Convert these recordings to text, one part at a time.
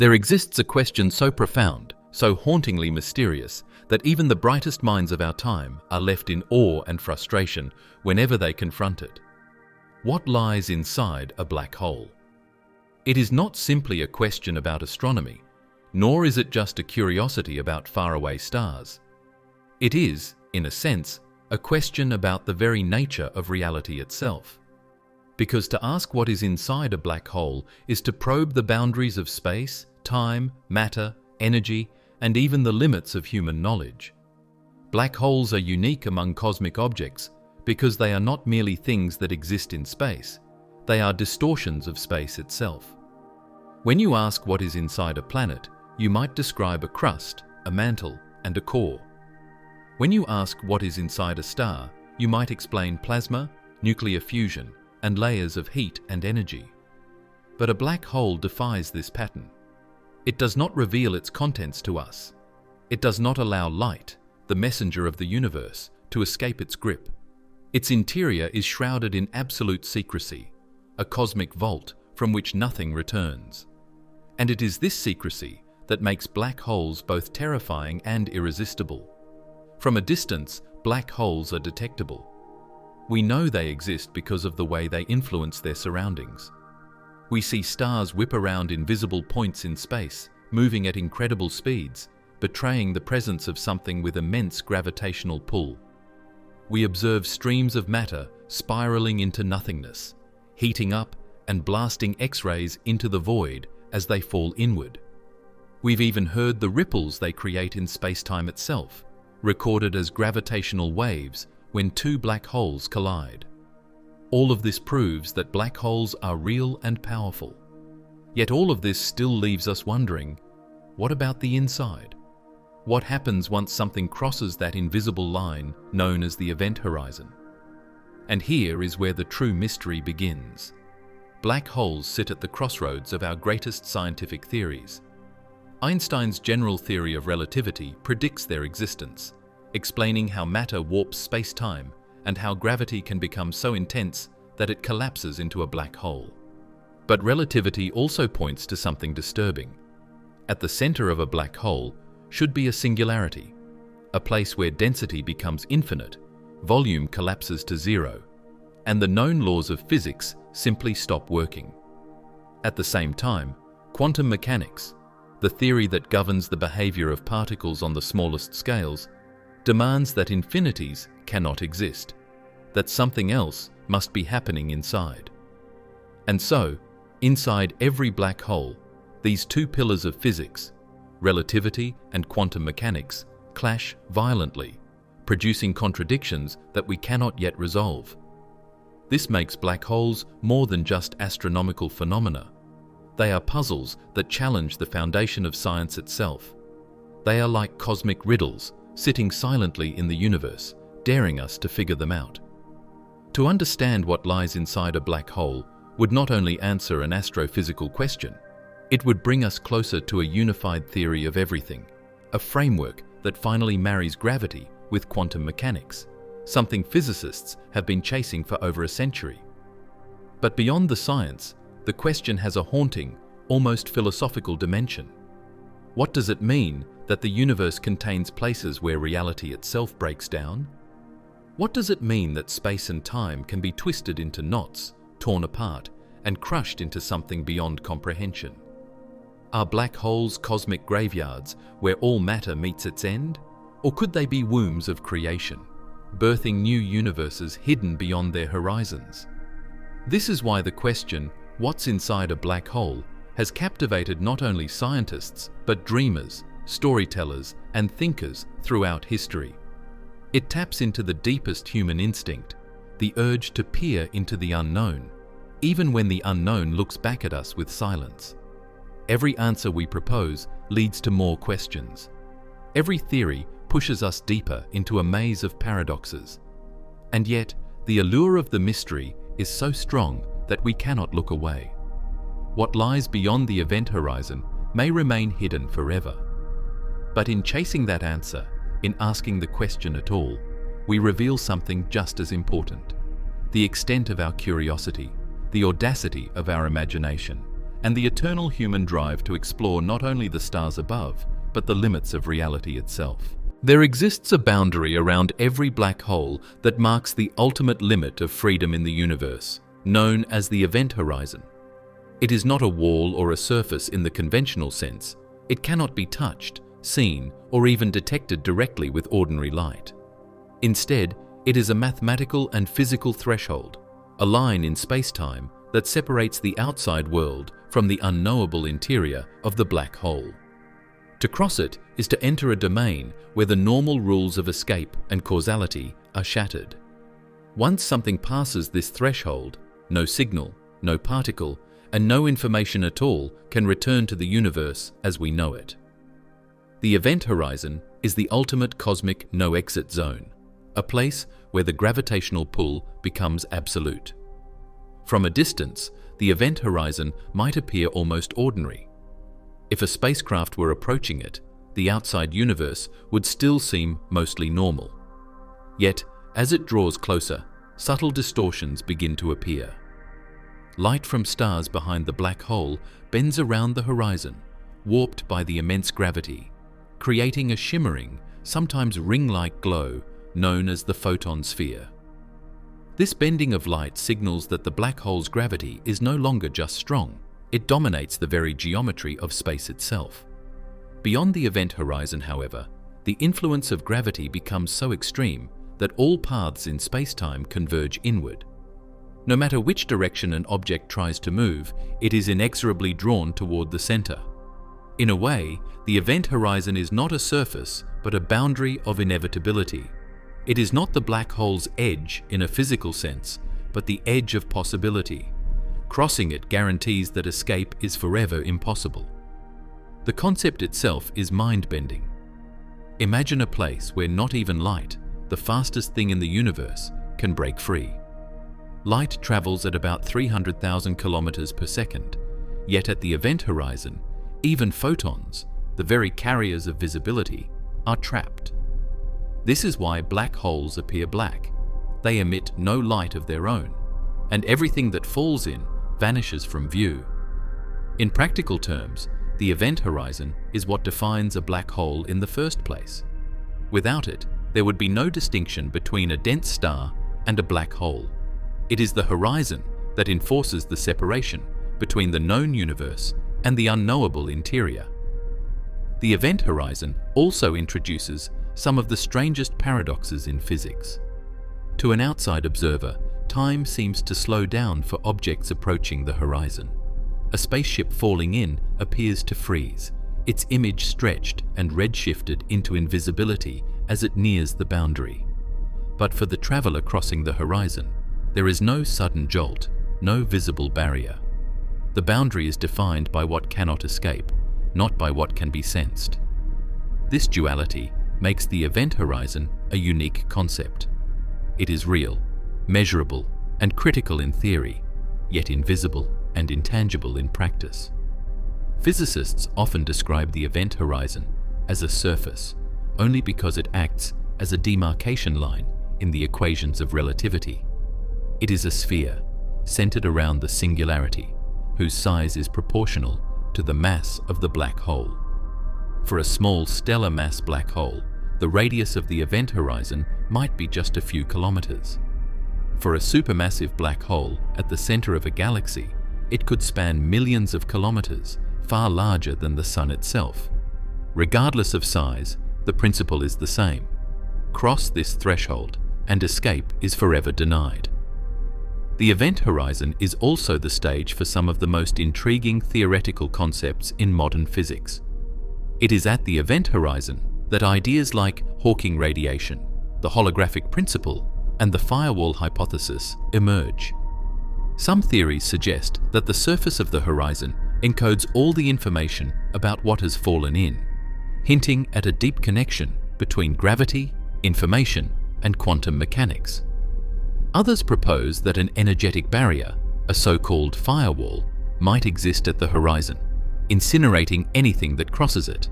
There exists a question so profound, so hauntingly mysterious, that even the brightest minds of our time are left in awe and frustration whenever they confront it. What lies inside a black hole? It is not simply a question about astronomy, nor is it just a curiosity about faraway stars. It is, in a sense, a question about the very nature of reality itself. Because to ask what is inside a black hole is to probe the boundaries of space, time, matter, energy, and even the limits of human knowledge. Black holes are unique among cosmic objects because they are not merely things that exist in space, they are distortions of space itself. When you ask what is inside a planet, you might describe a crust, a mantle, and a core. When you ask what is inside a star, you might explain plasma, nuclear fusion, and layers of heat and energy. But a black hole defies this pattern. It does not reveal its contents to us. It does not allow light, the messenger of the universe, to escape its grip. Its interior is shrouded in absolute secrecy, a cosmic vault from which nothing returns. And it is this secrecy that makes black holes both terrifying and irresistible. From a distance, black holes are detectable. We know they exist because of the way they influence their surroundings. We see stars whip around invisible points in space, moving at incredible speeds, betraying the presence of something with immense gravitational pull. We observe streams of matter spiraling into nothingness, heating up and blasting X-rays into the void as they fall inward. We've even heard the ripples they create in spacetime itself, recorded as gravitational waves when two black holes collide. All of this proves that black holes are real and powerful. Yet all of this still leaves us wondering, what about the inside? What happens once something crosses that invisible line known as the event horizon? And here is where the true mystery begins. Black holes sit at the crossroads of our greatest scientific theories. Einstein's general theory of relativity predicts their existence, explaining how matter warps space-time and how gravity can become so intense that it collapses into a black hole. But relativity also points to something disturbing. At the center of a black hole should be a singularity, a place where density becomes infinite, volume collapses to zero, and the known laws of physics simply stop working. At the same time, quantum mechanics, the theory that governs the behavior of particles on the smallest scales, demands that infinities cannot exist, that something else must be happening inside. And so, inside every black hole, these two pillars of physics, relativity and quantum mechanics, clash violently, producing contradictions that we cannot yet resolve. This makes black holes more than just astronomical phenomena. They are puzzles that challenge the foundation of science itself. They are like cosmic riddles, sitting silently in the universe, daring us to figure them out. To understand what lies inside a black hole would not only answer an astrophysical question, it would bring us closer to a unified theory of everything, a framework that finally marries gravity with quantum mechanics, something physicists have been chasing for over a century. But beyond the science, the question has a haunting, almost philosophical dimension. What does it mean that the universe contains places where reality itself breaks down? What does it mean that space and time can be twisted into knots, torn apart, and crushed into something beyond comprehension? Are black holes cosmic graveyards where all matter meets its end? Or could they be wombs of creation, birthing new universes hidden beyond their horizons? This is why the question, what's inside a black hole, has captivated not only scientists, but dreamers, storytellers, and thinkers throughout history. It taps into the deepest human instinct, the urge to peer into the unknown, even when the unknown looks back at us with silence. Every answer we propose leads to more questions. Every theory pushes us deeper into a maze of paradoxes. And yet, the allure of the mystery is so strong that we cannot look away. What lies beyond the event horizon may remain hidden forever. But in chasing that answer, in asking the question at all, we reveal something just as important: the extent of our curiosity, the audacity of our imagination, and the eternal human drive to explore not only the stars above, but the limits of reality itself. There exists a boundary around every black hole that marks the ultimate limit of freedom in the universe, known as the event horizon. It is not a wall or a surface in the conventional sense. It cannot be touched, seen, or even detected directly with ordinary light. Instead, it is a mathematical and physical threshold, a line in spacetime that separates the outside world from the unknowable interior of the black hole. To cross it is to enter a domain where the normal rules of escape and causality are shattered. Once something passes this threshold, no signal, no particle, and no information at all can return to the universe as we know it. The event horizon is the ultimate cosmic no-exit zone, a place where the gravitational pull becomes absolute. From a distance, the event horizon might appear almost ordinary. If a spacecraft were approaching it, the outside universe would still seem mostly normal. Yet, as it draws closer, subtle distortions begin to appear. Light from stars behind the black hole bends around the horizon, warped by the immense gravity, creating a shimmering, sometimes ring-like glow known as the photon sphere. This bending of light signals that the black hole's gravity is no longer just strong. It dominates the very geometry of space itself. Beyond the event horizon, however, the influence of gravity becomes so extreme that all paths in spacetime converge inward. No matter which direction an object tries to move, it is inexorably drawn toward the center. In a way, the event horizon is not a surface, but a boundary of inevitability. It is not the black hole's edge in a physical sense, but the edge of possibility. Crossing it guarantees that escape is forever impossible. The concept itself is mind-bending. Imagine a place where not even light, the fastest thing in the universe, can break free. Light travels at about 300,000 kilometers per second, yet at the event horizon, even photons, the very carriers of visibility, are trapped. This is why black holes appear black. They emit no light of their own, and everything that falls in vanishes from view. In practical terms, the event horizon is what defines a black hole in the first place. Without it, there would be no distinction between a dense star and a black hole. It is the horizon that enforces the separation between the known universe and the unknowable interior. The event horizon also introduces some of the strangest paradoxes in physics. To an outside observer, time seems to slow down for objects approaching the horizon. A spaceship falling in appears to freeze, its image stretched and redshifted into invisibility as it nears the boundary. But for the traveler crossing the horizon, there is no sudden jolt, no visible barrier. The boundary is defined by what cannot escape, not by what can be sensed. This duality makes the event horizon a unique concept. It is real, measurable, and critical in theory, yet invisible and intangible in practice. Physicists often describe the event horizon as a surface, only because it acts as a demarcation line in the equations of relativity. It is a sphere, centered around the singularity, whose size is proportional to the mass of the black hole. For a small stellar mass black hole, the radius of the event horizon might be just a few kilometers. For a supermassive black hole at the center of a galaxy, it could span millions of kilometers, far larger than the Sun itself. Regardless of size, the principle is the same. Cross this threshold, and escape is forever denied. The event horizon is also the stage for some of the most intriguing theoretical concepts in modern physics. It is at the event horizon that ideas like Hawking radiation, the holographic principle, and the firewall hypothesis emerge. Some theories suggest that the surface of the horizon encodes all the information about what has fallen in, hinting at a deep connection between gravity, information, and quantum mechanics. Others propose that an energetic barrier, a so-called firewall, might exist at the horizon, incinerating anything that crosses it.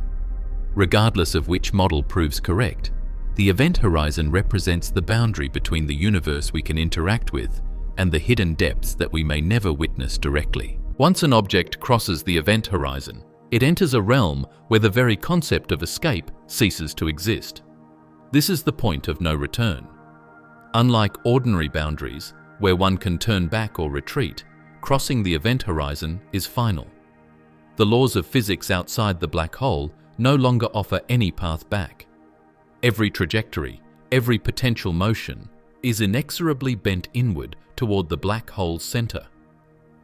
Regardless of which model proves correct, the event horizon represents the boundary between the universe we can interact with and the hidden depths that we may never witness directly. Once an object crosses the event horizon, it enters a realm where the very concept of escape ceases to exist. This is the point of no return. Unlike ordinary boundaries, where one can turn back or retreat, crossing the event horizon is final. The laws of physics outside the black hole no longer offer any path back. Every trajectory, every potential motion, is inexorably bent inward toward the black hole's center.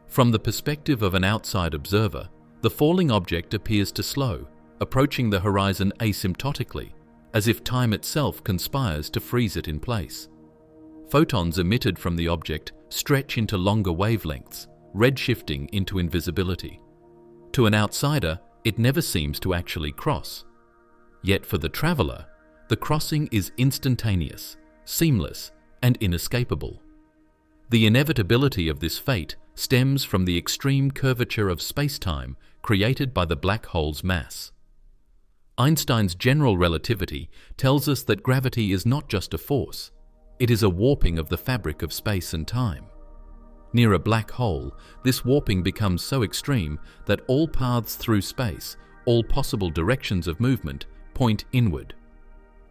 From the perspective of an outside observer, the falling object appears to slow, approaching the horizon asymptotically, as if time itself conspires to freeze it in place. Photons emitted from the object stretch into longer wavelengths, redshifting into invisibility. To an outsider, it never seems to actually cross. Yet for the traveler, the crossing is instantaneous, seamless, and inescapable. The inevitability of this fate stems from the extreme curvature of spacetime created by the black hole's mass. Einstein's general relativity tells us that gravity is not just a force, it is a warping of the fabric of space and time. Near a black hole, this warping becomes so extreme that all paths through space, all possible directions of movement, point inward.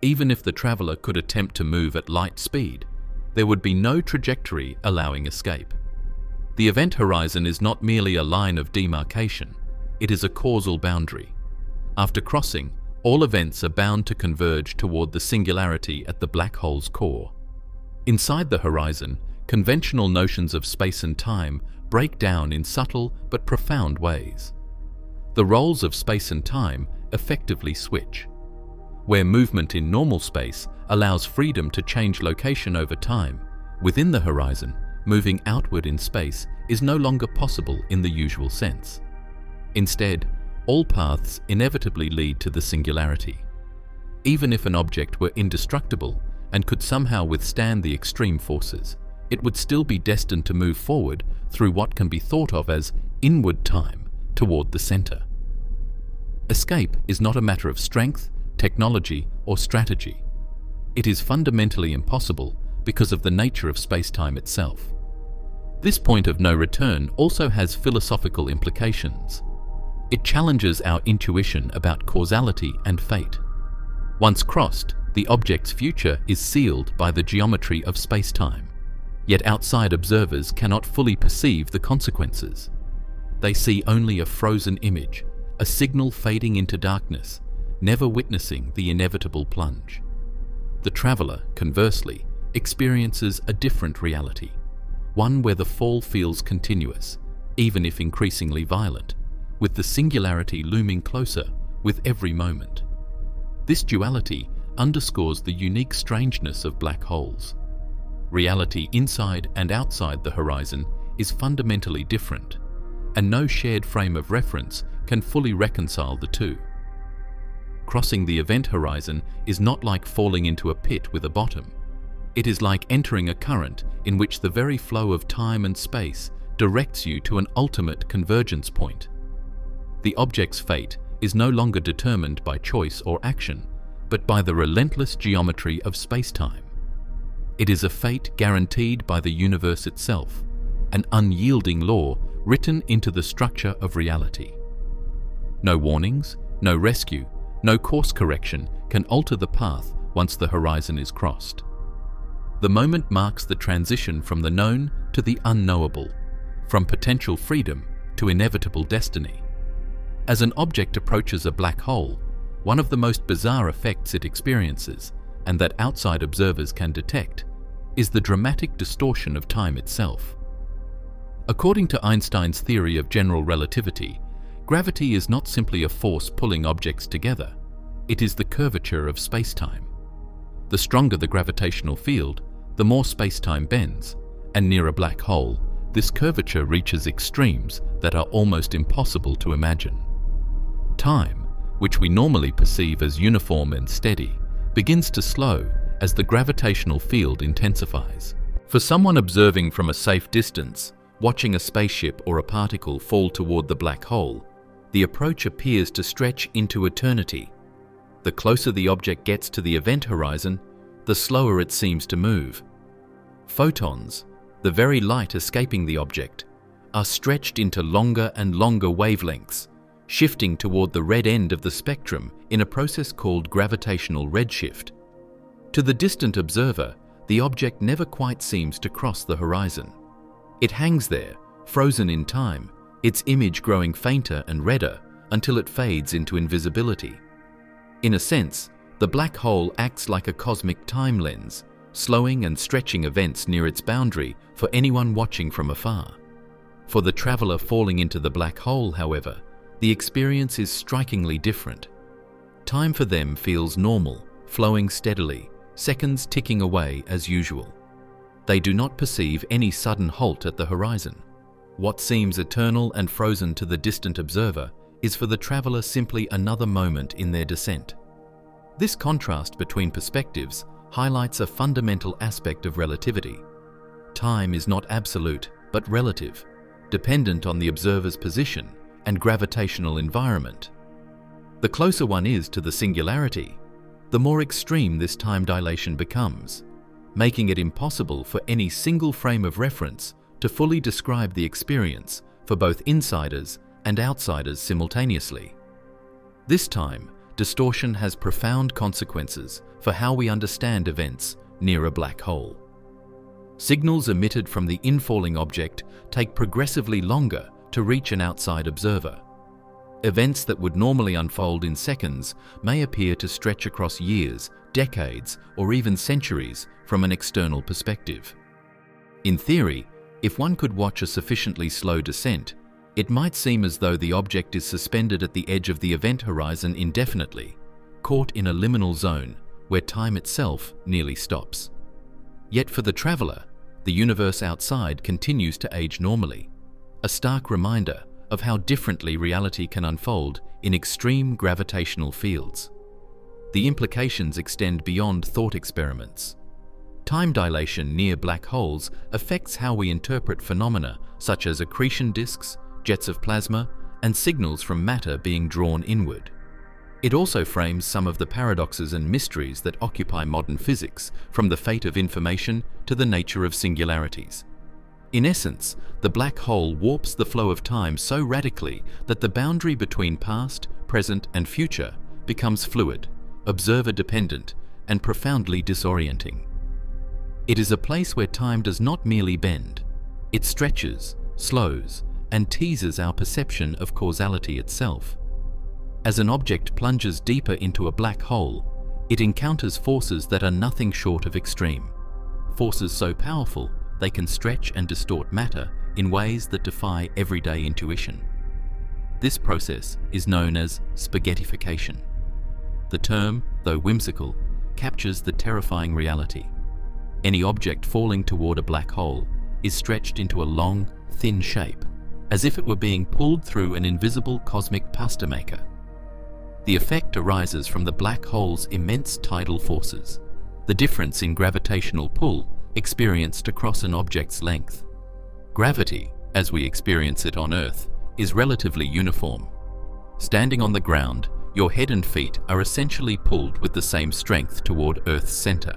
Even if the traveler could attempt to move at light speed, there would be no trajectory allowing escape. The event horizon is not merely a line of demarcation, it is a causal boundary. After crossing, all events are bound to converge toward the singularity at the black hole's core. Inside the horizon, conventional notions of space and time break down in subtle but profound ways. The roles of space and time effectively switch. Where movement in normal space allows freedom to change location over time, within the horizon, moving outward in space is no longer possible in the usual sense. Instead, all paths inevitably lead to the singularity. Even if an object were indestructible and could somehow withstand the extreme forces, it would still be destined to move forward through what can be thought of as inward time toward the center. Escape is not a matter of strength, technology, or strategy. It is fundamentally impossible because of the nature of space-time itself. This point of no return also has philosophical implications. It challenges our intuition about causality and fate. Once crossed, the object's future is sealed by the geometry of space-time. Yet outside observers cannot fully perceive the consequences. They see only a frozen image, a signal fading into darkness, never witnessing the inevitable plunge. The traveler, conversely, experiences a different reality, one where the fall feels continuous, even if increasingly violent, with the singularity looming closer with every moment. This duality underscores the unique strangeness of black holes. Reality inside and outside the horizon is fundamentally different, and no shared frame of reference can fully reconcile the two. Crossing the event horizon is not like falling into a pit with a bottom. It is like entering a current in which the very flow of time and space directs you to an ultimate convergence point. The object's fate is no longer determined by choice or action, but by the relentless geometry of space-time. It is a fate guaranteed by the universe itself, an unyielding law written into the structure of reality. No warnings, no rescue, no course correction can alter the path once the horizon is crossed. The moment marks the transition from the known to the unknowable, from potential freedom to inevitable destiny. As an object approaches a black hole, one of the most bizarre effects it experiences, and that outside observers can detect, is the dramatic distortion of time itself. According to Einstein's theory of general relativity, gravity is not simply a force pulling objects together, it is the curvature of space-time. The stronger the gravitational field, the more space-time bends, and near a black hole, this curvature reaches extremes that are almost impossible to imagine. Time, which we normally perceive as uniform and steady, begins to slow as the gravitational field intensifies. For someone observing from a safe distance, watching a spaceship or a particle fall toward the black hole, the approach appears to stretch into eternity. The closer the object gets to the event horizon, the slower it seems to move. Photons, the very light escaping the object, are stretched into longer and longer wavelengths, shifting toward the red end of the spectrum in a process called gravitational redshift. To the distant observer, the object never quite seems to cross the horizon. It hangs there, frozen in time, its image growing fainter and redder until it fades into invisibility. In a sense, the black hole acts like a cosmic time lens, slowing and stretching events near its boundary for anyone watching from afar. For the traveler falling into the black hole, however, the experience is strikingly different. Time for them feels normal, flowing steadily, seconds ticking away as usual. They do not perceive any sudden halt at the horizon. What seems eternal and frozen to the distant observer is for the traveler simply another moment in their descent. This contrast between perspectives highlights a fundamental aspect of relativity. Time is not absolute, but relative, dependent on the observer's position and gravitational environment. The closer one is to the singularity, the more extreme this time dilation becomes, making it impossible for any single frame of reference to fully describe the experience for both insiders and outsiders simultaneously. This time, distortion has profound consequences for how we understand events near a black hole. Signals emitted from the infalling object take progressively longer to reach an outside observer. Events that would normally unfold in seconds may appear to stretch across years, decades, or even centuries from an external perspective. In theory, if one could watch a sufficiently slow descent, it might seem as though the object is suspended at the edge of the event horizon indefinitely, caught in a liminal zone where time itself nearly stops. Yet for the traveler, the universe outside continues to age normally, a stark reminder of how differently reality can unfold in extreme gravitational fields. The implications extend beyond thought experiments. Time dilation near black holes affects how we interpret phenomena such as accretion disks, jets of plasma, and signals from matter being drawn inward. It also frames some of the paradoxes and mysteries that occupy modern physics, from the fate of information to the nature of singularities. In essence, the black hole warps the flow of time so radically that the boundary between past, present, and future becomes fluid, observer-dependent, and profoundly disorienting. It is a place where time does not merely bend. It stretches, slows, and teases our perception of causality itself. As an object plunges deeper into a black hole, it encounters forces that are nothing short of extreme. Forces so powerful they can stretch and distort matter in ways that defy everyday intuition. This process is known as spaghettification. The term, though whimsical, captures the terrifying reality. Any object falling toward a black hole is stretched into a long, thin shape, as if it were being pulled through an invisible cosmic pasta maker. The effect arises from the black hole's immense tidal forces, the difference in gravitational pull experienced across an object's length. Gravity, as we experience it on Earth, is relatively uniform. Standing on the ground, your head and feet are essentially pulled with the same strength toward Earth's center.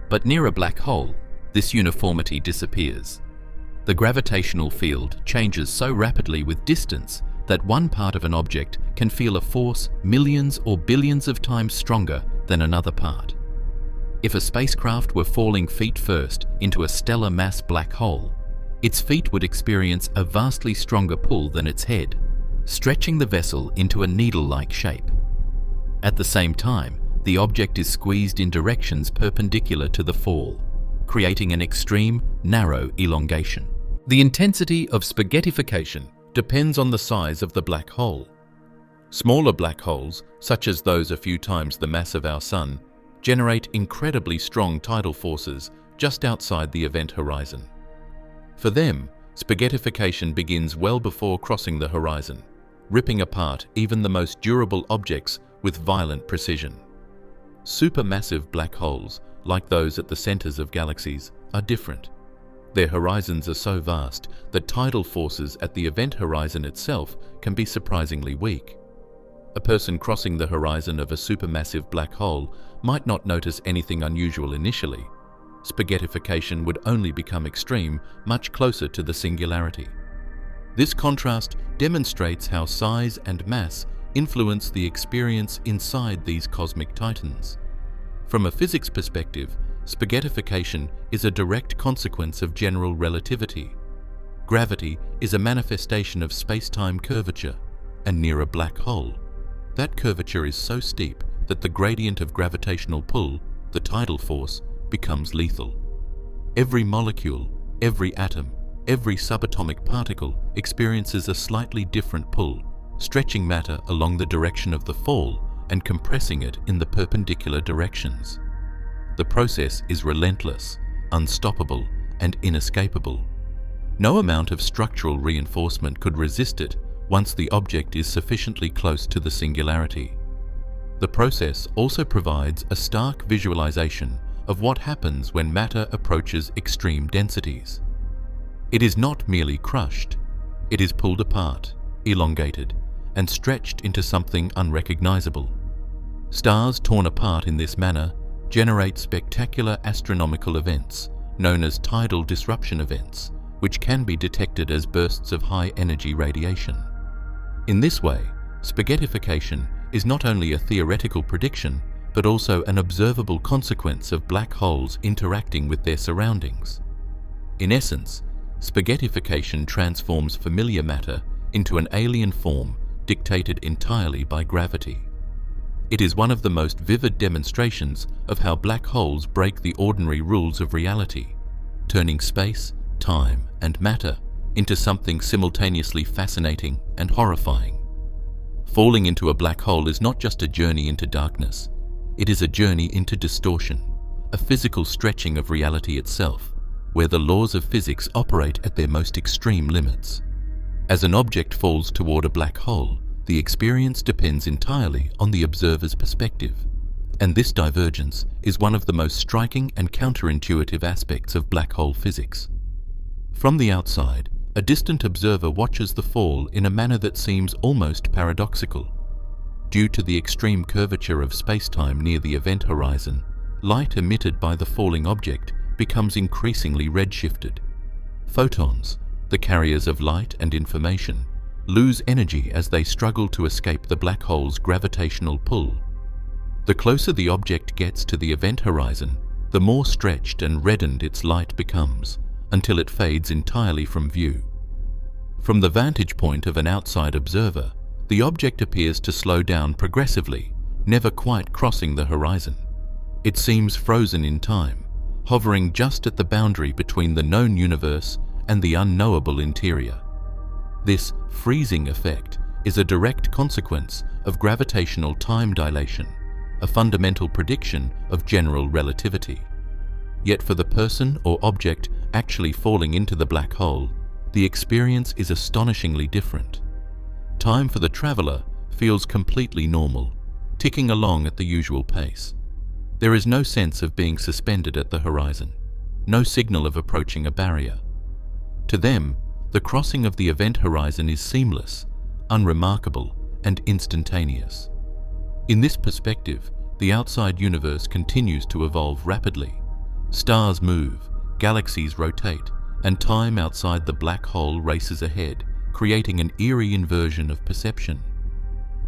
But near a black hole, this uniformity disappears. The gravitational field changes so rapidly with distance that one part of an object can feel a force millions or billions of times stronger than another part. If a spacecraft were falling feet first into a stellar mass black hole, its feet would experience a vastly stronger pull than its head, stretching the vessel into a needle-like shape. At the same time, the object is squeezed in directions perpendicular to the fall, creating an extreme, narrow elongation. The intensity of spaghettification depends on the size of the black hole. Smaller black holes, such as those a few times the mass of our Sun, generate incredibly strong tidal forces just outside the event horizon. For them, spaghettification begins well before crossing the horizon, ripping apart even the most durable objects with violent precision. Supermassive black holes, like those at the centers of galaxies, are different. Their horizons are so vast that tidal forces at the event horizon itself can be surprisingly weak. A person crossing the horizon of a supermassive black hole might not notice anything unusual initially. Spaghettification would only become extreme much closer to the singularity. This contrast demonstrates how size and mass influence the experience inside these cosmic titans. From a physics perspective, spaghettification is a direct consequence of general relativity. Gravity is a manifestation of space-time curvature, and near a black hole, that curvature is so steep that the gradient of gravitational pull, the tidal force, becomes lethal. Every molecule, every atom, every subatomic particle experiences a slightly different pull, stretching matter along the direction of the fall and compressing it in the perpendicular directions. The process is relentless, unstoppable, and inescapable. No amount of structural reinforcement could resist it once the object is sufficiently close to the singularity. The process also provides a stark visualization of what happens when matter approaches extreme densities. It is not merely crushed, it is pulled apart, elongated, and stretched into something unrecognizable. Stars torn apart in this manner generate spectacular astronomical events known as tidal disruption events, which can be detected as bursts of high-energy radiation. In this way, spaghettification is not only a theoretical prediction, but also an observable consequence of black holes interacting with their surroundings. In essence, spaghettification transforms familiar matter into an alien form dictated entirely by gravity. It is one of the most vivid demonstrations of how black holes break the ordinary rules of reality, turning space, time, and matter into something simultaneously fascinating and horrifying. Falling into a black hole is not just a journey into darkness, it is a journey into distortion, a physical stretching of reality itself, where the laws of physics operate at their most extreme limits. As an object falls toward a black hole, the experience depends entirely on the observer's perspective, and this divergence is one of the most striking and counterintuitive aspects of black hole physics. From the outside, a distant observer watches the fall in a manner that seems almost paradoxical. Due to the extreme curvature of spacetime near the event horizon, light emitted by the falling object becomes increasingly redshifted. Photons, the carriers of light and information, lose energy as they struggle to escape the black hole's gravitational pull. The closer the object gets to the event horizon, the more stretched and reddened its light becomes, until it fades entirely from view. From the vantage point of an outside observer, the object appears to slow down progressively, never quite crossing the horizon. It seems frozen in time, hovering just at the boundary between the known universe and the unknowable interior. This freezing effect is a direct consequence of gravitational time dilation, a fundamental prediction of general relativity. Yet for the person or object actually falling into the black hole, the experience is astonishingly different. Time for the traveler feels completely normal, ticking along at the usual pace. There is no sense of being suspended at the horizon, no signal of approaching a barrier. To them, the crossing of the event horizon is seamless, unremarkable, and instantaneous. In this perspective, the outside universe continues to evolve rapidly. Stars move, galaxies rotate, and time outside the black hole races ahead, creating an eerie inversion of perception.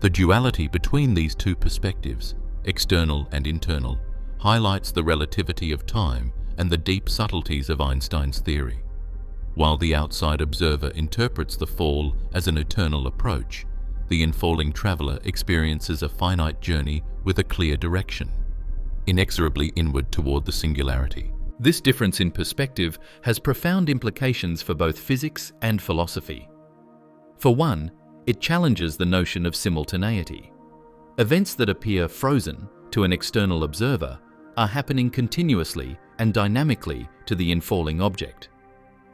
The duality between these two perspectives, external and internal, highlights the relativity of time and the deep subtleties of Einstein's theory. While the outside observer interprets the fall as an eternal approach, the infalling traveler experiences a finite journey with a clear direction, inexorably inward toward the singularity. This difference in perspective has profound implications for both physics and philosophy. For one, it challenges the notion of simultaneity. Events that appear frozen to an external observer are happening continuously and dynamically to the infalling object.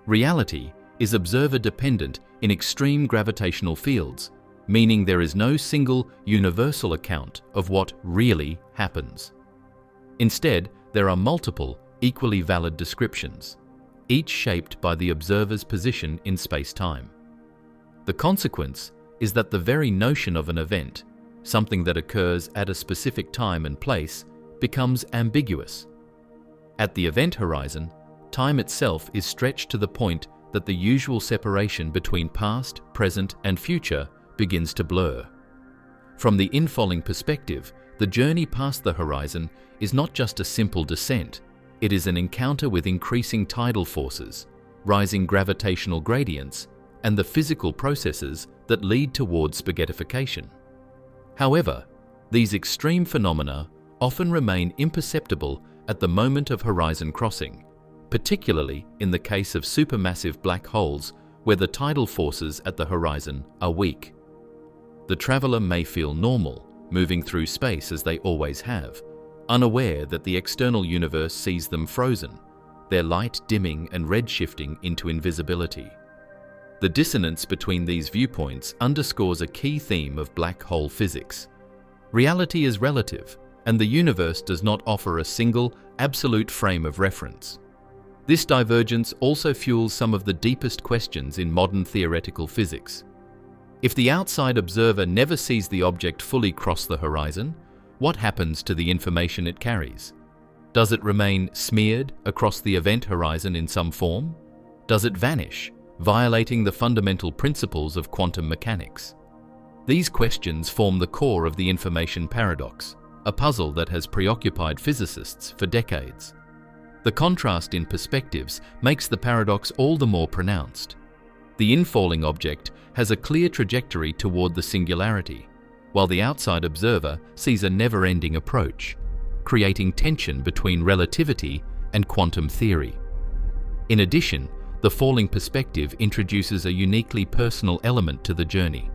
Reality is observer-dependent in extreme gravitational fields, meaning there is no single universal account of what really happens. Instead, there are multiple, equally valid descriptions, each shaped by the observer's position in space-time. The consequence is that the very notion of an event, something that occurs at a specific time and place, becomes ambiguous. At the event horizon, time itself is stretched to the point that the usual separation between past, present, and future begins to blur. From the infalling perspective, the journey past the horizon is not just a simple descent, it is an encounter with increasing tidal forces, rising gravitational gradients, and the physical processes that lead towards spaghettification. However, these extreme phenomena often remain imperceptible at the moment of horizon crossing, particularly in the case of supermassive black holes where the tidal forces at the horizon are weak. The traveler may feel normal, moving through space as they always have, unaware that the external universe sees them frozen, their light dimming and redshifting into invisibility. The dissonance between these viewpoints underscores a key theme of black hole physics. Reality is relative, and the universe does not offer a single, absolute frame of reference. This divergence also fuels some of the deepest questions in modern theoretical physics. If the outside observer never sees the object fully cross the horizon, what happens to the information it carries? Does it remain smeared across the event horizon in some form? Does it vanish, violating the fundamental principles of quantum mechanics? These questions form the core of the information paradox, a puzzle that has preoccupied physicists for decades. The contrast in perspectives makes the paradox all the more pronounced. The infalling object has a clear trajectory toward the singularity, while the outside observer sees a never-ending approach, creating tension between relativity and quantum theory. In addition, the falling perspective introduces a uniquely personal element to the journey.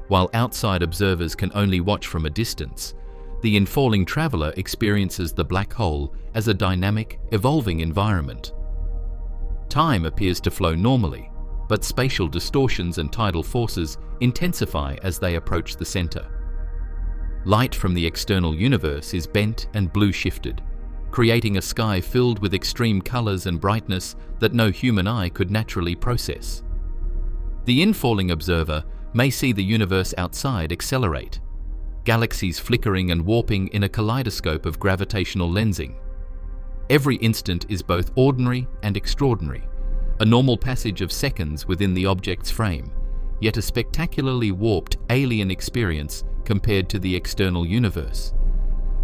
While outside observers can only watch from a distance, the infalling traveler experiences the black hole as a dynamic, evolving environment. Time appears to flow normally, but spatial distortions and tidal forces intensify as they approach the center. Light from the external universe is bent and blue-shifted, creating a sky filled with extreme colors and brightness that no human eye could naturally process. The infalling observer may see the universe outside accelerate, galaxies flickering and warping in a kaleidoscope of gravitational lensing. Every instant is both ordinary and extraordinary, a normal passage of seconds within the object's frame, yet a spectacularly warped alien experience compared to the external universe.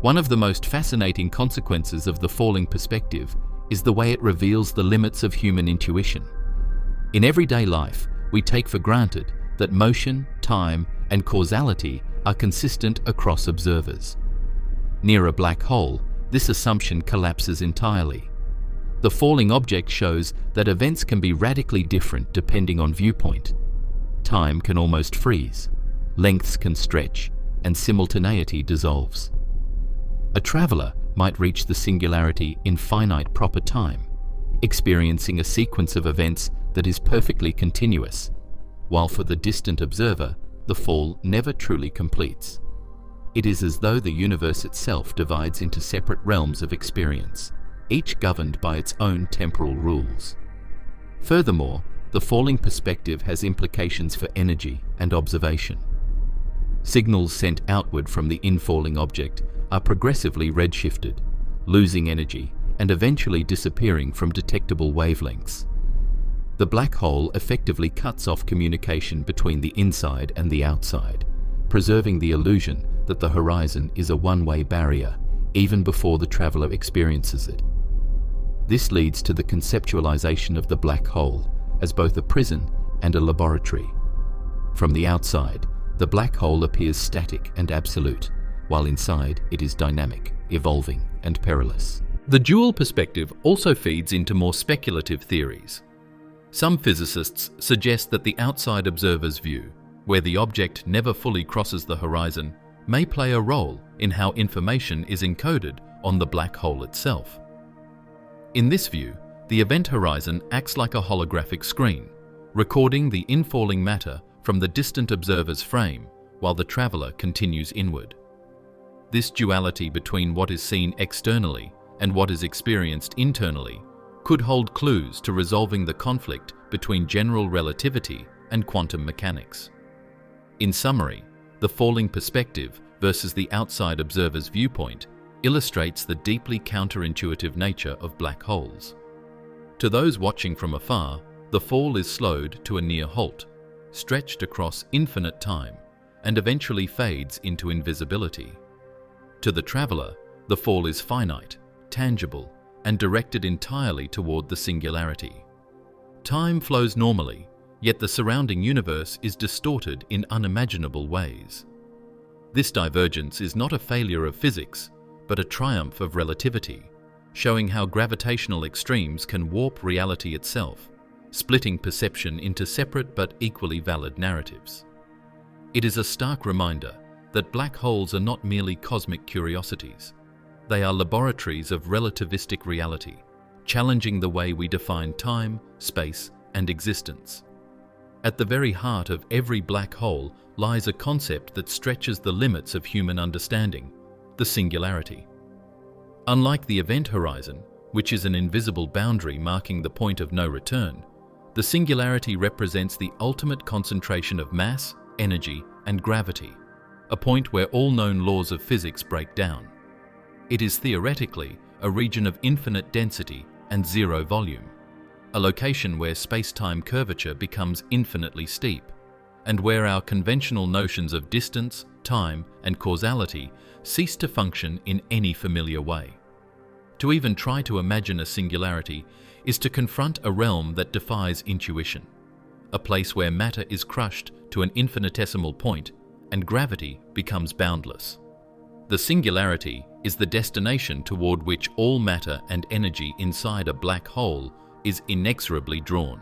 One of the most fascinating consequences of the falling perspective is the way it reveals the limits of human intuition. In everyday life, we take for granted that motion, time, and causality are consistent across observers. Near a black hole, this assumption collapses entirely. The falling object shows that events can be radically different depending on viewpoint. Time can almost freeze, lengths can stretch, and simultaneity dissolves. A traveler might reach the singularity in finite proper time, experiencing a sequence of events that is perfectly continuous, while for the distant observer, the fall never truly completes. It is as though the universe itself divides into separate realms of experience, each governed by its own temporal rules. Furthermore, the falling perspective has implications for energy and observation. Signals sent outward from the infalling object are progressively redshifted, losing energy and eventually disappearing from detectable wavelengths. The black hole effectively cuts off communication between the inside and the outside, preserving the illusion that the horizon is a one-way barrier even before the traveler experiences it. This leads to the conceptualization of the black hole as both a prison and a laboratory. From the outside, the black hole appears static and absolute, while inside it is dynamic, evolving, and perilous. The dual perspective also feeds into more speculative theories. Some physicists suggest that the outside observer's view, where the object never fully crosses the horizon, may play a role in how information is encoded on the black hole itself. In this view, the event horizon acts like a holographic screen, recording the infalling matter from the distant observer's frame while the traveler continues inward. This duality between what is seen externally and what is experienced internally could hold clues to resolving the conflict between general relativity and quantum mechanics. In summary, the falling perspective versus the outside observer's viewpoint illustrates the deeply counterintuitive nature of black holes. To those watching from afar, the fall is slowed to a near halt, stretched across infinite time, and eventually fades into invisibility. To the traveler, the fall is finite, tangible, and directed entirely toward the singularity. Time flows normally, yet the surrounding universe is distorted in unimaginable ways. This divergence is not a failure of physics, but a triumph of relativity, showing how gravitational extremes can warp reality itself, splitting perception into separate but equally valid narratives. It is a stark reminder that black holes are not merely cosmic curiosities. They are laboratories of relativistic reality, challenging the way we define time, space, and existence. At the very heart of every black hole lies a concept that stretches the limits of human understanding: the singularity. Unlike the event horizon, which is an invisible boundary marking the point of no return, the singularity represents the ultimate concentration of mass, energy, and gravity, a point where all known laws of physics break down. It is theoretically a region of infinite density and zero volume, a location where space-time curvature becomes infinitely steep, and where our conventional notions of distance, time, and causality cease to function in any familiar way. To even try to imagine a singularity is to confront a realm that defies intuition, a place where matter is crushed to an infinitesimal point and gravity becomes boundless. The singularity is the destination toward which all matter and energy inside a black hole is inexorably drawn.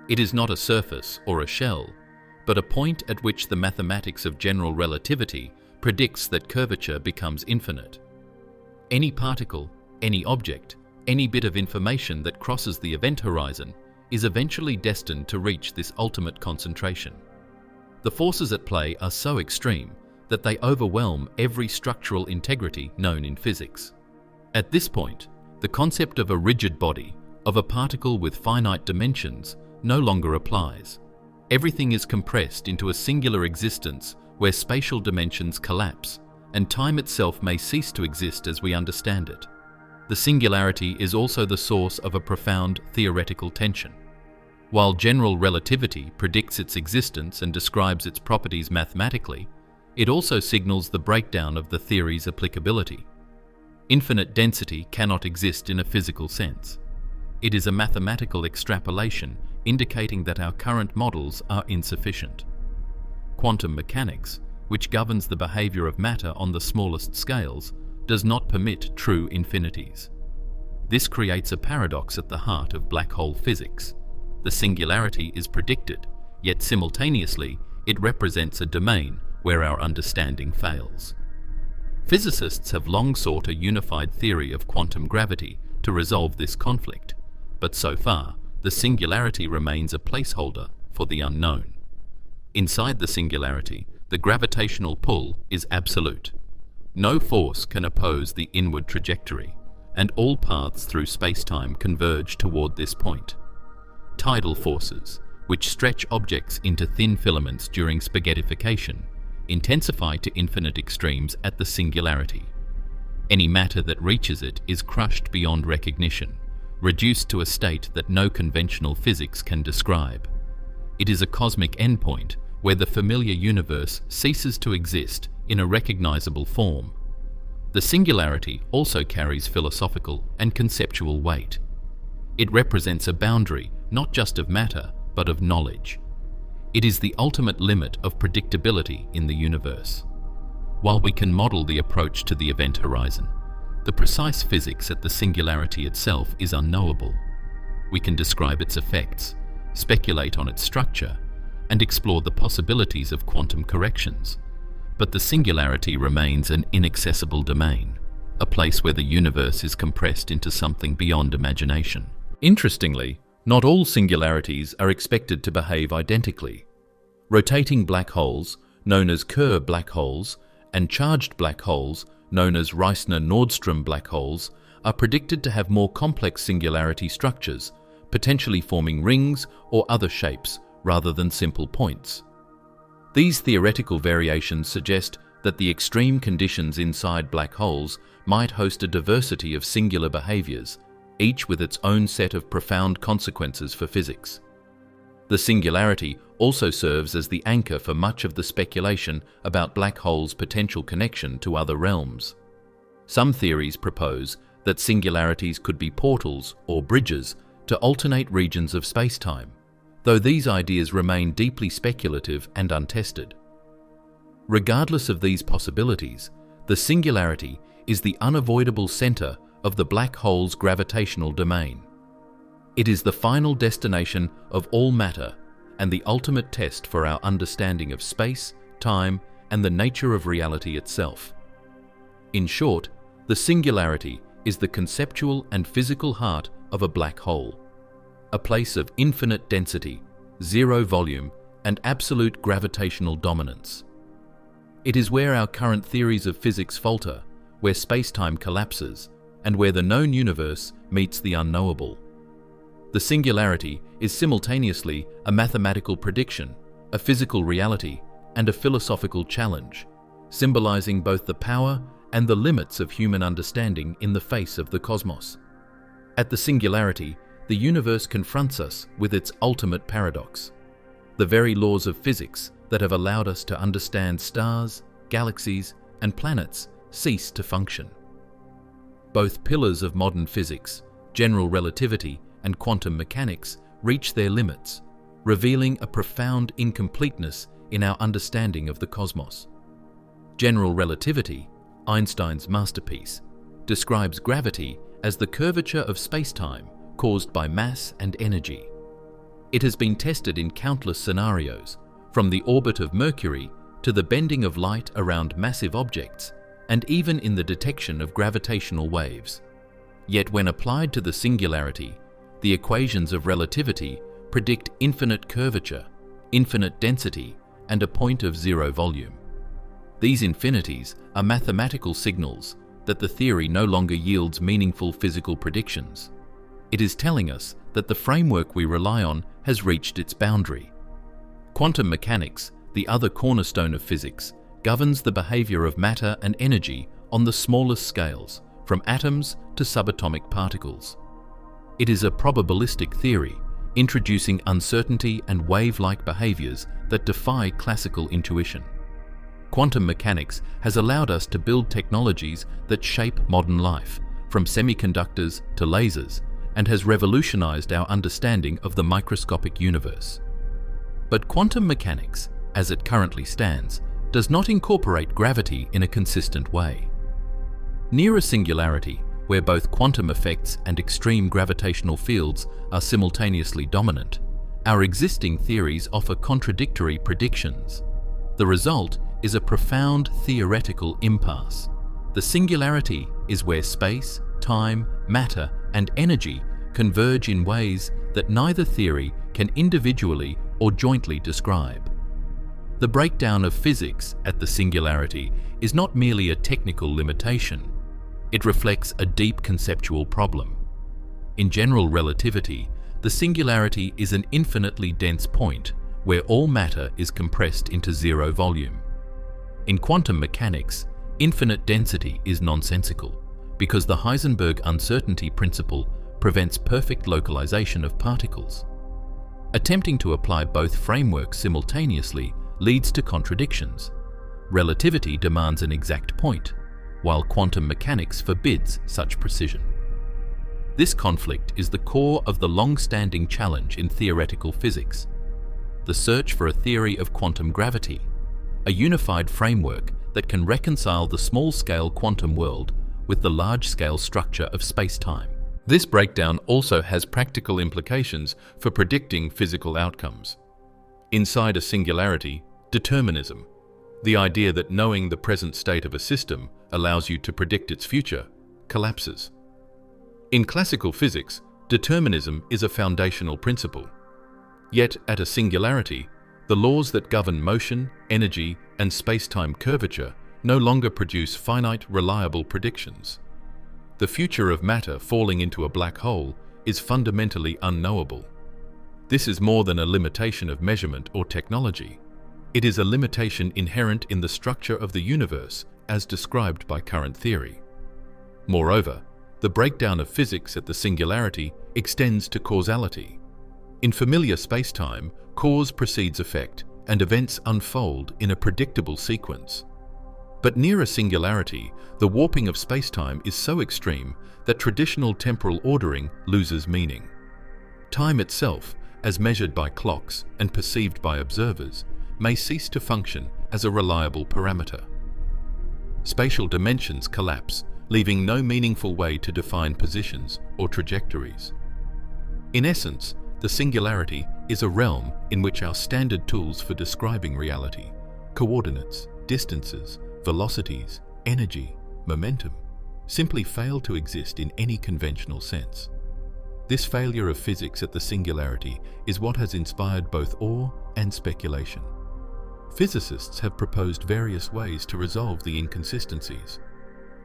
It is not a surface or a shell, but a point at which the mathematics of general relativity predicts that curvature becomes infinite. Any particle, any object, any bit of information that crosses the event horizon is eventually destined to reach this ultimate concentration. The forces at play are so extreme that they overwhelm every structural integrity known in physics. At this point, the concept of a rigid body, of a particle with finite dimensions, no longer applies. Everything is compressed into a singular existence where spatial dimensions collapse, and time itself may cease to exist as we understand it. The singularity is also the source of a profound theoretical tension. While general relativity predicts its existence and describes its properties mathematically, it also signals the breakdown of the theory's applicability. Infinite density cannot exist in a physical sense. It is a mathematical extrapolation indicating that our current models are insufficient. Quantum mechanics, which governs the behavior of matter on the smallest scales, does not permit true infinities. This creates a paradox at the heart of black hole physics. The singularity is predicted, yet simultaneously it represents a domain where our understanding fails. Physicists have long sought a unified theory of quantum gravity to resolve this conflict, but so far, the singularity remains a placeholder for the unknown. Inside the singularity, the gravitational pull is absolute. No force can oppose the inward trajectory, and all paths through spacetime converge toward this point. Tidal forces, which stretch objects into thin filaments during spaghettification, intensify to infinite extremes at the singularity. Any matter that reaches it is crushed beyond recognition, reduced to a state that no conventional physics can describe. It is a cosmic endpoint where the familiar universe ceases to exist in a recognizable form. The singularity also carries philosophical and conceptual weight. It represents a boundary not just of matter, but of knowledge. It is the ultimate limit of predictability in the universe. While we can model the approach to the event horizon, the precise physics at the singularity itself is unknowable. We can describe its effects, speculate on its structure, and explore the possibilities of quantum corrections. But the singularity remains an inaccessible domain, a place where the universe is compressed into something beyond imagination. Interestingly, not all singularities are expected to behave identically. Rotating black holes, known as Kerr black holes, and charged black holes, known as Reissner-Nordström black holes, are predicted to have more complex singularity structures, potentially forming rings or other shapes rather than simple points. These theoretical variations suggest that the extreme conditions inside black holes might host a diversity of singular behaviors, each with its own set of profound consequences for physics. The singularity also serves as the anchor for much of the speculation about black holes' potential connection to other realms. Some theories propose that singularities could be portals or bridges to alternate regions of spacetime, though these ideas remain deeply speculative and untested. Regardless of these possibilities, the singularity is the unavoidable center of the black hole's gravitational domain. It is the final destination of all matter and the ultimate test for our understanding of space, time, and the nature of reality itself. In short, the singularity is the conceptual and physical heart of a black hole, a place of infinite density, zero volume, and absolute gravitational dominance. It is where our current theories of physics falter, where space-time collapses, and where the known universe meets the unknowable. The singularity is simultaneously a mathematical prediction, a physical reality, and a philosophical challenge, symbolizing both the power and the limits of human understanding in the face of the cosmos. At the singularity, the universe confronts us with its ultimate paradox. The very laws of physics that have allowed us to understand stars, galaxies, and planets cease to function. Both pillars of modern physics, general relativity and quantum mechanics, reach their limits, revealing a profound incompleteness in our understanding of the cosmos. General relativity, Einstein's masterpiece, describes gravity as the curvature of spacetime caused by mass and energy. It has been tested in countless scenarios, from the orbit of Mercury to the bending of light around massive objects, and even in the detection of gravitational waves. Yet when applied to the singularity, the equations of relativity predict infinite curvature, infinite density, and a point of zero volume. These infinities are mathematical signals that the theory no longer yields meaningful physical predictions. It is telling us that the framework we rely on has reached its boundary. Quantum mechanics, the other cornerstone of physics, governs the behavior of matter and energy on the smallest scales, from atoms to subatomic particles. It is a probabilistic theory, introducing uncertainty and wave-like behaviors that defy classical intuition. Quantum mechanics has allowed us to build technologies that shape modern life, from semiconductors to lasers, and has revolutionized our understanding of the microscopic universe. But quantum mechanics, as it currently stands, does not incorporate gravity in a consistent way. Near a singularity, where both quantum effects and extreme gravitational fields are simultaneously dominant, our existing theories offer contradictory predictions. The result is a profound theoretical impasse. The singularity is where space, time, matter, and energy converge in ways that neither theory can individually or jointly describe. The breakdown of physics at the singularity is not merely a technical limitation. It reflects a deep conceptual problem. In general relativity, the singularity is an infinitely dense point where all matter is compressed into zero volume. In quantum mechanics, infinite density is nonsensical because the Heisenberg uncertainty principle prevents perfect localization of particles. Attempting to apply both frameworks simultaneously leads to contradictions. Relativity demands an exact point, while quantum mechanics forbids such precision. This conflict is the core of the long-standing challenge in theoretical physics: the search for a theory of quantum gravity, a unified framework that can reconcile the small-scale quantum world with the large-scale structure of space-time. This breakdown also has practical implications for predicting physical outcomes. Inside a singularity, determinism, the idea that knowing the present state of a system allows you to predict its future, collapses. In classical physics, determinism is a foundational principle. Yet at a singularity, the laws that govern motion, energy, and space-time curvature no longer produce finite, reliable predictions. The future of matter falling into a black hole is fundamentally unknowable. This is more than a limitation of measurement or technology. It is a limitation inherent in the structure of the universe as described by current theory. Moreover, The breakdown of physics at the singularity extends to causality. In familiar spacetime, cause precedes effect, and events unfold in a predictable sequence. But near a singularity, the warping of spacetime is so extreme that traditional temporal ordering loses meaning. Time itself, as measured by clocks and perceived by observers, may cease to function as a reliable parameter. Spatial dimensions collapse, leaving no meaningful way to define positions or trajectories. In essence, the singularity is a realm in which our standard tools for describing reality, coordinates, distances, velocities, energy, momentum, simply fail to exist in any conventional sense. This failure of physics at the singularity is what has inspired both awe and speculation. Physicists have proposed various ways to resolve the inconsistencies.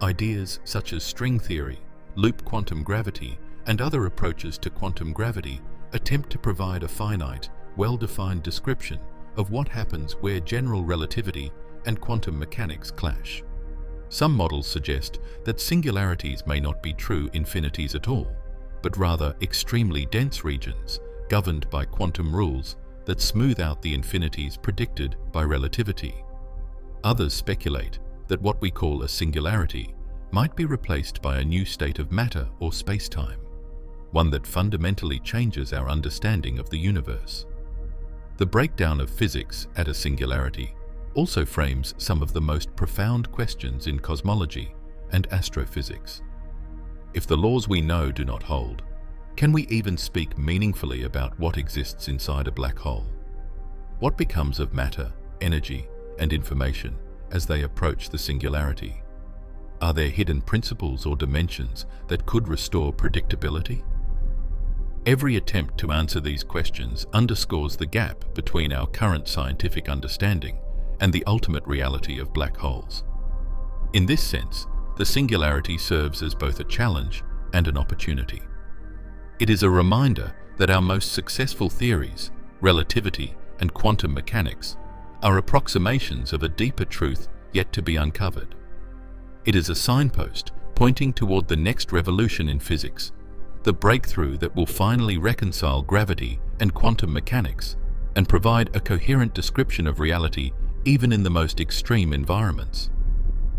Ideas such as string theory, loop quantum gravity, and other approaches to quantum gravity attempt to provide a finite, well-defined description of what happens where general relativity and quantum mechanics clash. Some models suggest that singularities may not be true infinities at all, but rather extremely dense regions governed by quantum rules that smooth out the infinities predicted by relativity. Others speculate that what we call a singularity might be replaced by a new state of matter or spacetime, one that fundamentally changes our understanding of the universe. The breakdown of physics at a singularity also frames some of the most profound questions in cosmology and astrophysics. If the laws we know do not hold, can we even speak meaningfully about what exists inside a black hole? What becomes of matter, energy, and information as they approach the singularity? Are there hidden principles or dimensions that could restore predictability? Every attempt to answer these questions underscores the gap between our current scientific understanding and the ultimate reality of black holes. In this sense, the singularity serves as both a challenge and an opportunity. It is a reminder that our most successful theories, relativity and quantum mechanics, are approximations of a deeper truth yet to be uncovered. It is a signpost pointing toward the next revolution in physics, the breakthrough that will finally reconcile gravity and quantum mechanics and provide a coherent description of reality even in the most extreme environments.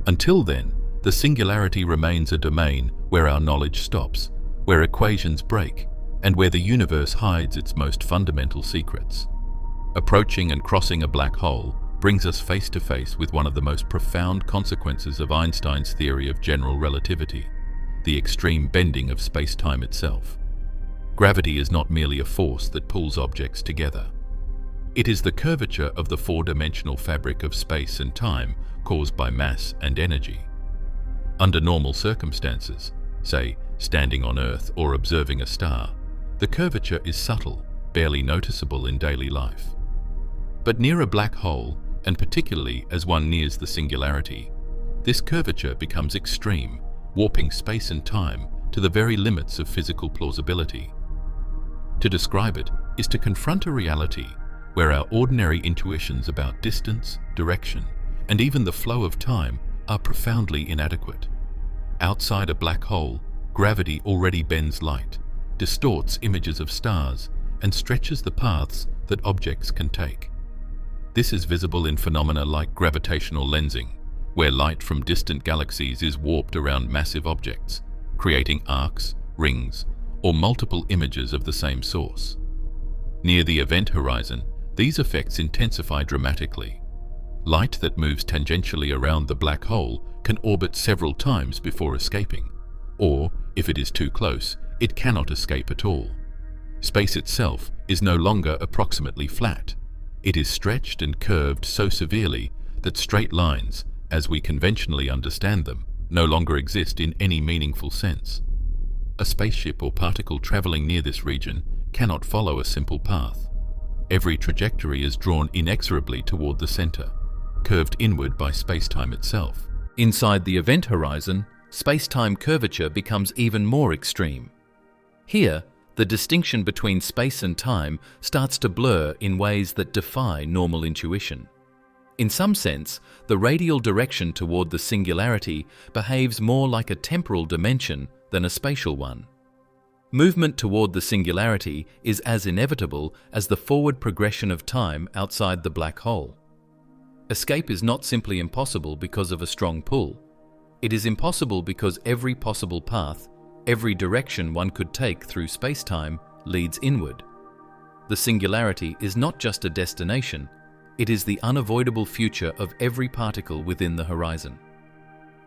Until then, the singularity remains a domain where our knowledge stops, where equations break, and where the universe hides its most fundamental secrets. Approaching and crossing a black hole brings us face to face with one of the most profound consequences of Einstein's theory of general relativity, the extreme bending of space-time itself. Gravity is not merely a force that pulls objects together. It is the curvature of the four-dimensional fabric of space and time caused by mass and energy. Under normal circumstances, say standing on Earth or observing a star, the curvature is subtle, barely noticeable in daily life. But near a black hole, and particularly as one nears the singularity, this curvature becomes extreme, warping space and time to the very limits of physical plausibility. To describe it is to confront a reality where our ordinary intuitions about distance, direction, and even the flow of time are profoundly inadequate. Outside a black hole, gravity already bends light, distorts images of stars, and stretches the paths that objects can take. This is visible in phenomena like gravitational lensing, where light from distant galaxies is warped around massive objects, creating arcs, rings, or multiple images of the same source. Near the event horizon, these effects intensify dramatically. Light that moves tangentially around the black hole can orbit several times before escaping, or, if it is too close, it cannot escape at all. Space itself is no longer approximately flat. It is stretched and curved so severely that straight lines, as we conventionally understand them, no longer exist in any meaningful sense. A spaceship or particle traveling near this region cannot follow a simple path. Every trajectory is drawn inexorably toward the center, curved inward by space-time itself. Inside the event horizon, space-time curvature becomes even more extreme. Here, the distinction between space and time starts to blur in ways that defy normal intuition. In some sense, the radial direction toward the singularity behaves more like a temporal dimension than than a spatial one. Movement toward the singularity is as inevitable as the forward progression of time outside the black hole. Escape is not simply impossible because of a strong pull. It is impossible because every possible path, every direction one could take through space-time leads inward. The singularity is not just a destination, it is the unavoidable future of every particle within the horizon.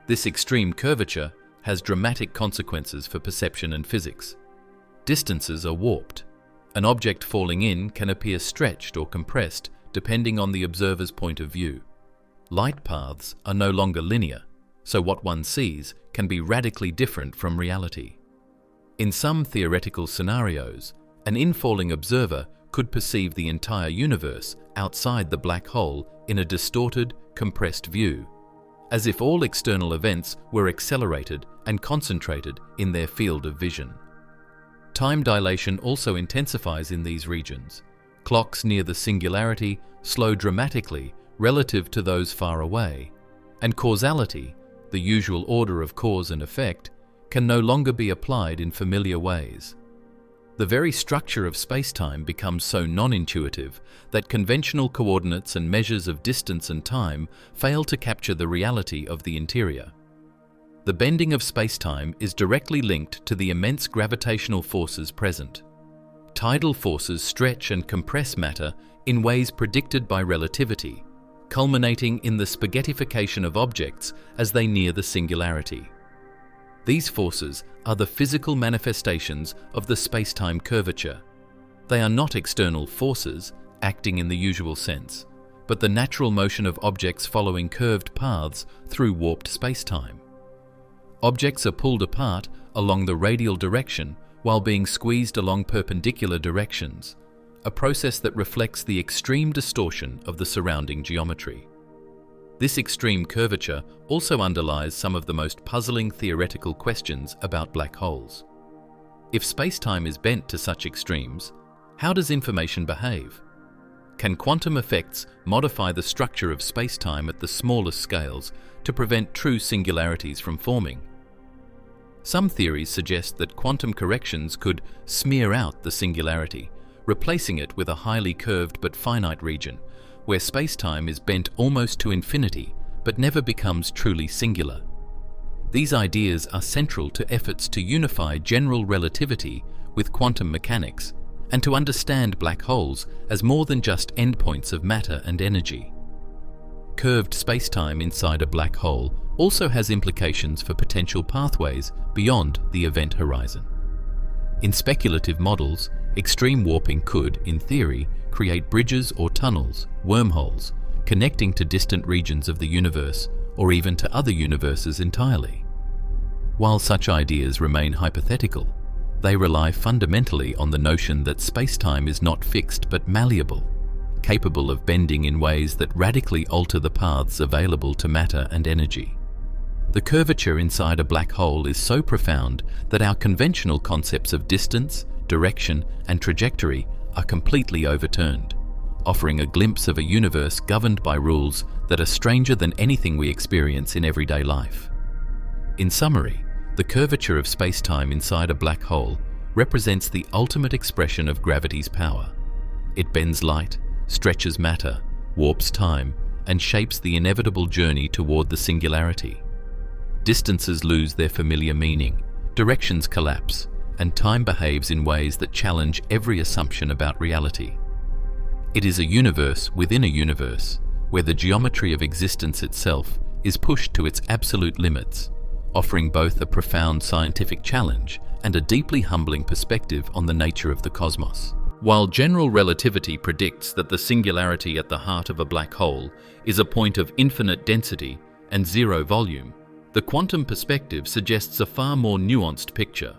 This extreme curvature has dramatic consequences for perception and physics. Distances are warped. An object falling in can appear stretched or compressed depending on the observer's point of view. Light paths are no longer linear, so what one sees can be radically different from reality. In some theoretical scenarios, an infalling observer could perceive the entire universe outside the black hole in a distorted, compressed view, as if all external events were accelerated and concentrated in their field of vision. Time dilation also intensifies in these regions. Clocks near the singularity slow dramatically relative to those far away, and causality, the usual order of cause and effect, can no longer be applied in familiar ways. The very structure of space-time becomes so non-intuitive that conventional coordinates and measures of distance and time fail to capture the reality of the interior. The bending of space-time is directly linked to the immense gravitational forces present. Tidal forces stretch and compress matter in ways predicted by relativity, culminating in the spaghettification of objects as they near the singularity. These forces are the physical manifestations of the space-time curvature. They are not external forces acting in the usual sense, but the natural motion of objects following curved paths through warped space-time. Objects are pulled apart along the radial direction while being squeezed along perpendicular directions, a process that reflects the extreme distortion of the surrounding geometry. This extreme curvature also underlies some of the most puzzling theoretical questions about black holes. If space-time is bent to such extremes, how does information behave? Can quantum effects modify the structure of space-time at the smallest scales to prevent true singularities from forming? Some theories suggest that quantum corrections could smear out the singularity, replacing it with a highly curved but finite region, where space-time is bent almost to infinity but never becomes truly singular. These ideas are central to efforts to unify general relativity with quantum mechanics and to understand black holes as more than just endpoints of matter and energy. Curved space-time inside a black hole also has implications for potential pathways beyond the event horizon. In speculative models, extreme warping could, in theory, create bridges or tunnels, wormholes, connecting to distant regions of the universe or even to other universes entirely. While such ideas remain hypothetical, they rely fundamentally on the notion that space-time is not fixed but malleable, capable of bending in ways that radically alter the paths available to matter and energy. The curvature inside a black hole is so profound that our conventional concepts of distance, direction, and trajectory are completely overturned, offering a glimpse of a universe governed by rules that are stranger than anything we experience in everyday life. In summary, the curvature of space-time inside a black hole represents the ultimate expression of gravity's power. It bends light, stretches matter, warps time, and shapes the inevitable journey toward the singularity. Distances lose their familiar meaning, directions collapse, and time behaves in ways that challenge every assumption about reality. It is a universe within a universe, where the geometry of existence itself is pushed to its absolute limits, offering both a profound scientific challenge and a deeply humbling perspective on the nature of the cosmos. While general relativity predicts that the singularity at the heart of a black hole is a point of infinite density and zero volume, the quantum perspective suggests a far more nuanced picture.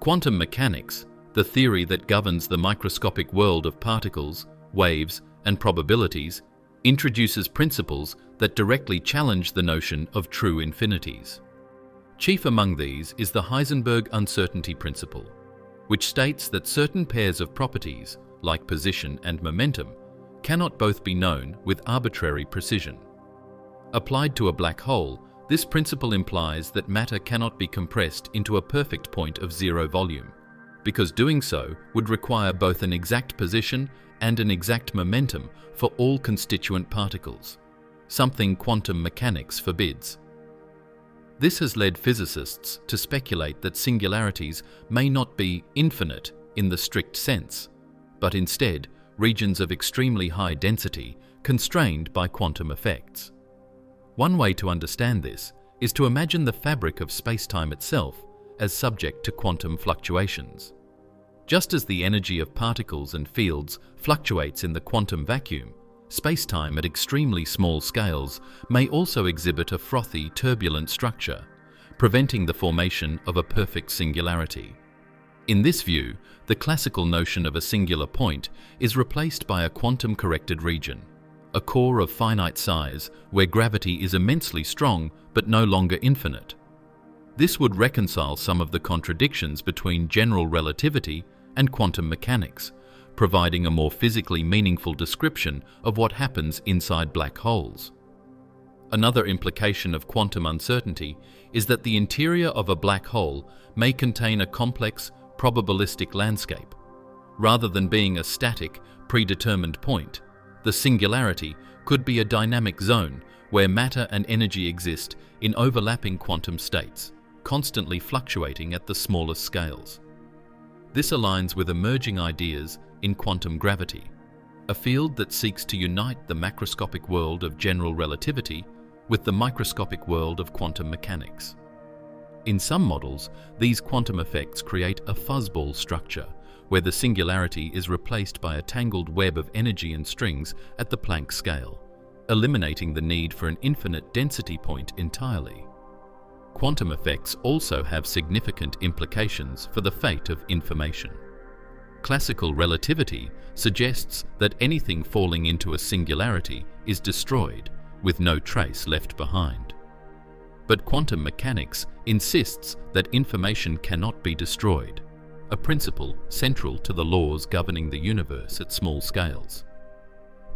Quantum mechanics, the theory that governs the microscopic world of particles, waves, and probabilities, introduces principles that directly challenge the notion of true infinities. Chief among these is the Heisenberg uncertainty principle, which states that certain pairs of properties, like position and momentum, cannot both be known with arbitrary precision. Applied to a black hole, This principle implies that matter cannot be compressed into a perfect point of zero volume, because doing so would require both an exact position and an exact momentum for all constituent particles, something quantum mechanics forbids. This has led physicists to speculate that singularities may not be infinite in the strict sense, but instead regions of extremely high density constrained by quantum effects. One way to understand this is to imagine the fabric of spacetime itself as subject to quantum fluctuations. Just as the energy of particles and fields fluctuates in the quantum vacuum, spacetime at extremely small scales may also exhibit a frothy, turbulent structure, preventing the formation of a perfect singularity. In this view, the classical notion of a singular point is replaced by a quantum-corrected region, a core of finite size where gravity is immensely strong but no longer infinite. This would reconcile some of the contradictions between general relativity and quantum mechanics, providing a more physically meaningful description of what happens inside black holes. Another implication of quantum uncertainty is that the interior of a black hole may contain a complex, probabilistic landscape. Rather than being a static, predetermined point, the singularity could be a dynamic zone where matter and energy exist in overlapping quantum states, constantly fluctuating at the smallest scales. This aligns with emerging ideas in quantum gravity, a field that seeks to unite the macroscopic world of general relativity with the microscopic world of quantum mechanics. In some models, these quantum effects create a fuzzball structure, where the singularity is replaced by a tangled web of energy and strings at the Planck scale, eliminating the need for an infinite density point entirely. Quantum effects also have significant implications for the fate of information. Classical relativity suggests that anything falling into a singularity is destroyed, with no trace left behind. But quantum mechanics insists that information cannot be destroyed, a principle central to the laws governing the universe at small scales.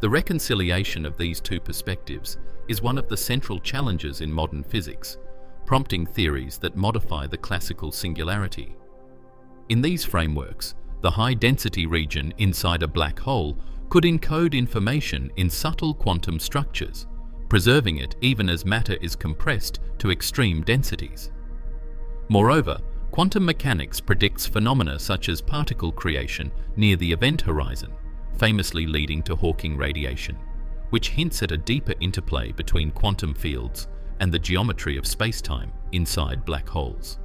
The reconciliation of these two perspectives is one of the central challenges in modern physics, prompting theories that modify the classical singularity. In these frameworks, the high-density region inside a black hole could encode information in subtle quantum structures, preserving it even as matter is compressed to extreme densities. Moreover, quantum mechanics predicts phenomena such as particle creation near the event horizon, famously leading to Hawking radiation, which hints at a deeper interplay between quantum fields and the geometry of spacetime inside black holes.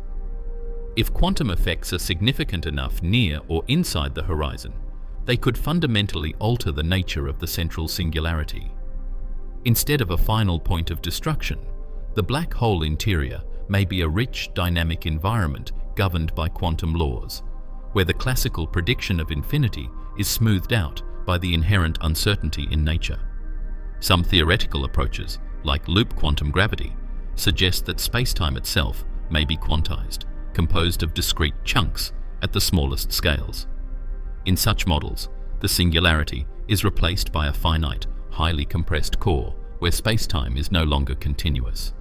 If quantum effects are significant enough near or inside the horizon, they could fundamentally alter the nature of the central singularity. Instead of a final point of destruction, the black hole interior may be a rich, dynamic environment governed by quantum laws, where the classical prediction of infinity is smoothed out by the inherent uncertainty in nature. Some theoretical approaches, like loop quantum gravity, suggest that spacetime itself may be quantized, composed of discrete chunks at the smallest scales. In such models, the singularity is replaced by a finite, highly compressed core where spacetime is no longer continuous.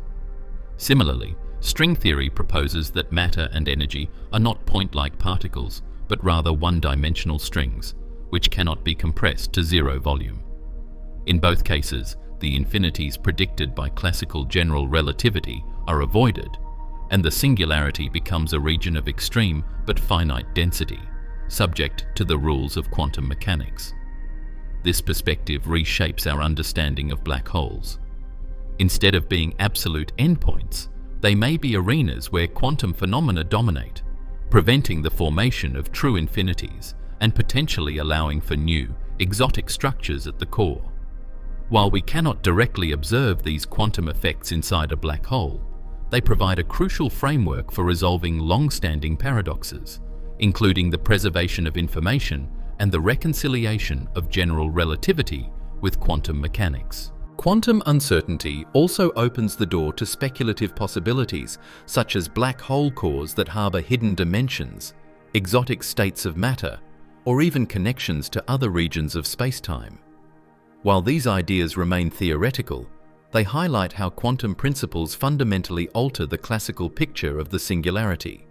Similarly, string theory proposes that matter and energy are not point-like particles, but rather one-dimensional strings, which cannot be compressed to zero volume. In both cases, the infinities predicted by classical general relativity are avoided, and the singularity becomes a region of extreme but finite density, subject to the rules of quantum mechanics. This perspective reshapes our understanding of black holes. Instead of being absolute endpoints, they may be arenas where quantum phenomena dominate, preventing the formation of true infinities and potentially allowing for new, exotic structures at the core. While we cannot directly observe these quantum effects inside a black hole, they provide a crucial framework for resolving long-standing paradoxes, including the preservation of information and the reconciliation of general relativity with quantum mechanics. Quantum uncertainty also opens the door to speculative possibilities, such as black hole cores that harbor hidden dimensions, exotic states of matter, or even connections to other regions of spacetime. While these ideas remain theoretical, They highlight how quantum principles fundamentally alter the classical picture of the singularity.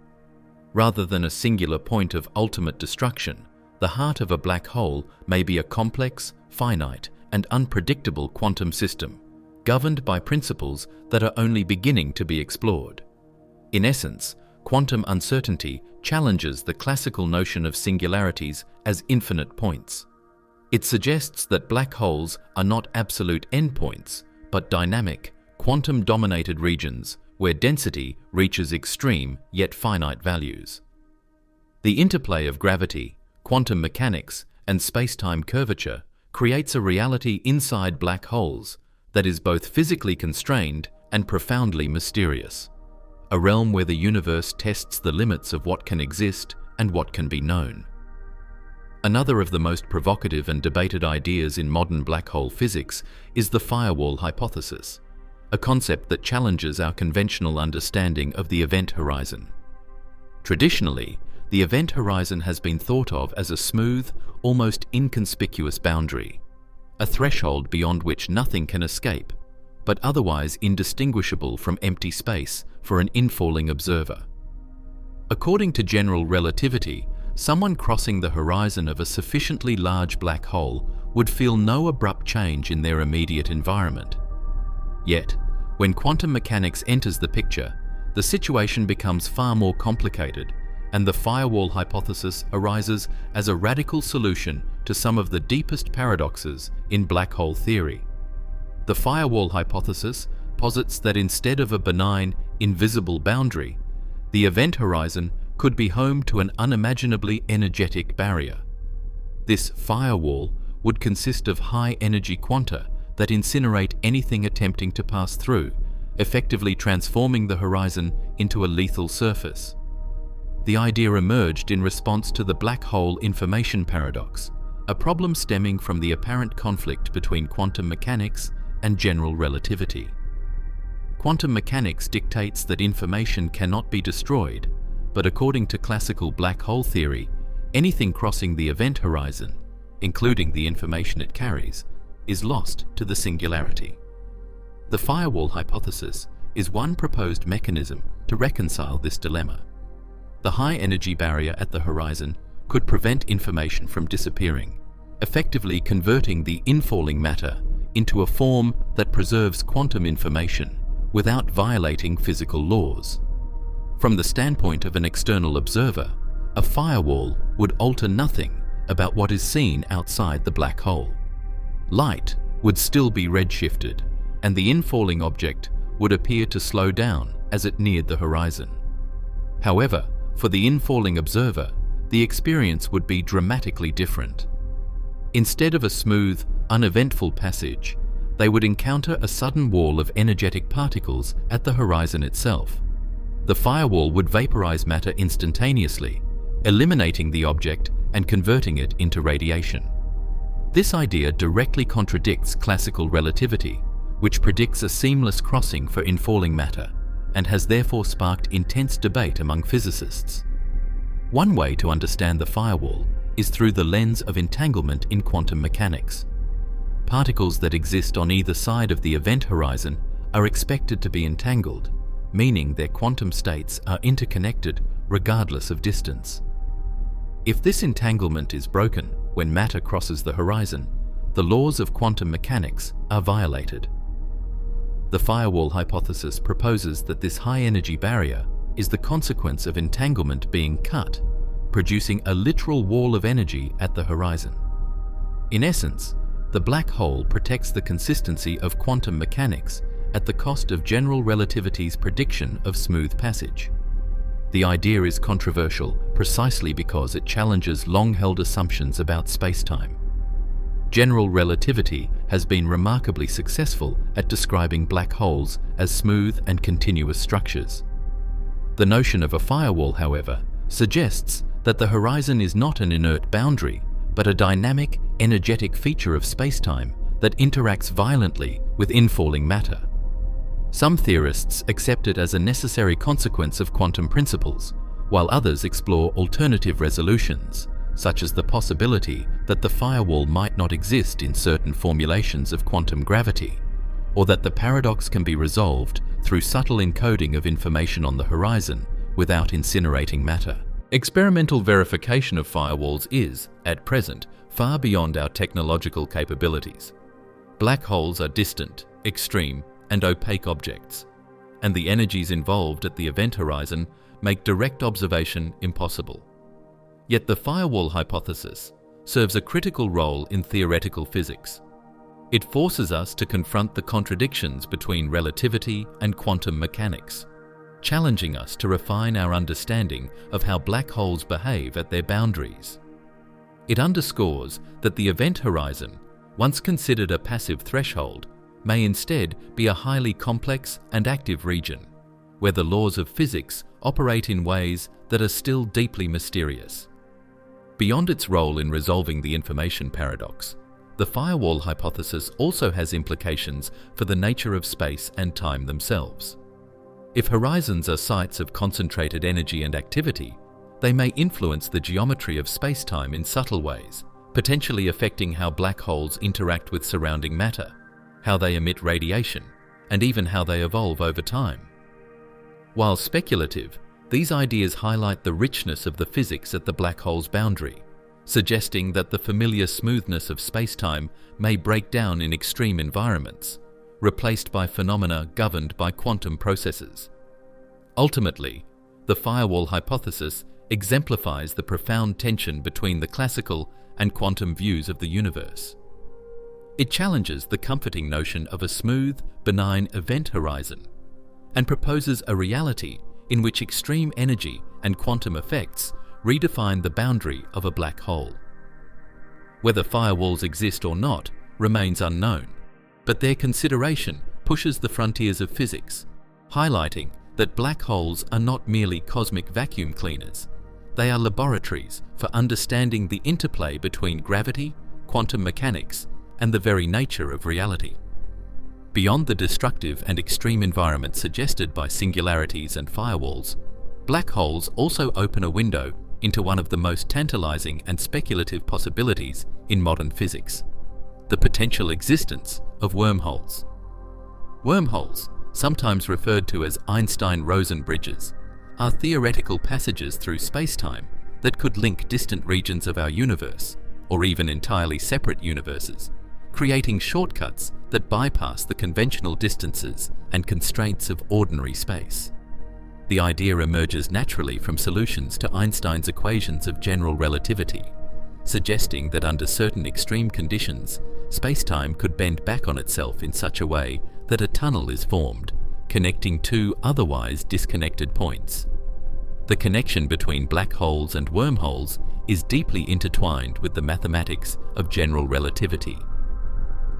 Rather than a singular point of ultimate destruction, the heart of a black hole may be a complex, finite, and unpredictable quantum system, governed by principles that are only beginning to be explored. In essence, quantum uncertainty challenges the classical notion of singularities as infinite points. It suggests that black holes are not absolute endpoints, but dynamic, quantum-dominated regions where density reaches extreme yet finite values. The interplay of gravity, quantum mechanics, and space-time curvature creates a reality inside black holes that is both physically constrained and profoundly mysterious, a realm where the universe tests the limits of what can exist and what can be known. Another of the most provocative and debated ideas in modern black hole physics is the firewall hypothesis, a concept that challenges our conventional understanding of the event horizon. Traditionally, the event horizon has been thought of as a smooth, almost inconspicuous boundary, a threshold beyond which nothing can escape, but otherwise indistinguishable from empty space for an infalling observer. According to general relativity, someone crossing the horizon of a sufficiently large black hole would feel no abrupt change in their immediate environment. Yet, when quantum mechanics enters the picture, the situation becomes far more complicated, and the firewall hypothesis arises as a radical solution to some of the deepest paradoxes in black hole theory. The firewall hypothesis posits that instead of a benign, invisible boundary, the event horizon could be home to an unimaginably energetic barrier. This firewall would consist of high-energy quanta that incinerate anything attempting to pass through, effectively transforming the horizon into a lethal surface. The idea emerged in response to the black hole information paradox, a problem stemming from the apparent conflict between quantum mechanics and general relativity. Quantum mechanics dictates that information cannot be destroyed, but according to classical black hole theory, anything crossing the event horizon, including the information it carries, is lost to the singularity. The firewall hypothesis is one proposed mechanism to reconcile this dilemma. The high-energy barrier at the horizon could prevent information from disappearing, effectively converting the infalling matter into a form that preserves quantum information without violating physical laws. From the standpoint of an external observer, a firewall would alter nothing about what is seen outside the black hole. Light would still be redshifted, and the infalling object would appear to slow down as it neared the horizon. However, for the infalling observer, the experience would be dramatically different. Instead of a smooth, uneventful passage, they would encounter a sudden wall of energetic particles at the horizon itself. The firewall would vaporize matter instantaneously, eliminating the object and converting it into radiation. This idea directly contradicts classical relativity, which predicts a seamless crossing for infalling matter, and has therefore sparked intense debate among physicists. One way to understand the firewall is through the lens of entanglement in quantum mechanics. Particles that exist on either side of the event horizon are expected to be entangled, meaning their quantum states are interconnected regardless of distance. If this entanglement is broken when matter crosses the horizon, the laws of quantum mechanics are violated. The firewall hypothesis proposes that this high-energy barrier is the consequence of entanglement being cut, producing a literal wall of energy at the horizon. In essence, the black hole protects the consistency of quantum mechanics at the cost of general relativity's prediction of smooth passage. The idea is controversial precisely because it challenges long-held assumptions about spacetime. General relativity has been remarkably successful at describing black holes as smooth and continuous structures. The notion of a firewall, however, suggests that the horizon is not an inert boundary, but a dynamic, energetic feature of spacetime that interacts violently with infalling matter. Some theorists accept it as a necessary consequence of quantum principles, while others explore alternative resolutions, such as the possibility that the firewall might not exist in certain formulations of quantum gravity, or that the paradox can be resolved through subtle encoding of information on the horizon without incinerating matter. Experimental verification of firewalls is, at present, far beyond our technological capabilities. Black holes are distant, extreme, and opaque objects, and the energies involved at the event horizon make direct observation impossible. Yet the firewall hypothesis serves a critical role in theoretical physics. It forces us to confront the contradictions between relativity and quantum mechanics, challenging us to refine our understanding of how black holes behave at their boundaries. It underscores that the event horizon, once considered a passive threshold, may instead be a highly complex and active region, where the laws of physics operate in ways that are still deeply mysterious. Beyond its role in resolving the information paradox, the firewall hypothesis also has implications for the nature of space and time themselves. If horizons are sites of concentrated energy and activity, they may influence the geometry of spacetime in subtle ways, potentially affecting how black holes interact with surrounding matter, how they emit radiation, and even how they evolve over time. While speculative, these ideas highlight the richness of the physics at the black hole's boundary, suggesting that the familiar smoothness of spacetime may break down in extreme environments, replaced by phenomena governed by quantum processes. Ultimately, the firewall hypothesis exemplifies the profound tension between the classical and quantum views of the universe. It challenges the comforting notion of a smooth, benign event horizon, and proposes a reality in which extreme energy and quantum effects redefine the boundary of a black hole. Whether firewalls exist or not remains unknown, but their consideration pushes the frontiers of physics, highlighting that black holes are not merely cosmic vacuum cleaners. They are laboratories for understanding the interplay between gravity, quantum mechanics, and the very nature of reality. Beyond the destructive and extreme environment suggested by singularities and firewalls, black holes also open a window into one of the most tantalizing and speculative possibilities in modern physics: the potential existence of wormholes. Wormholes, sometimes referred to as Einstein-Rosen bridges, are theoretical passages through spacetime that could link distant regions of our universe, or even entirely separate universes, creating shortcuts that bypass the conventional distances and constraints of ordinary space. The idea emerges naturally from solutions to Einstein's equations of general relativity, suggesting that under certain extreme conditions, spacetime could bend back on itself in such a way that a tunnel is formed, connecting two otherwise disconnected points. The connection between black holes and wormholes is deeply intertwined with the mathematics of general relativity.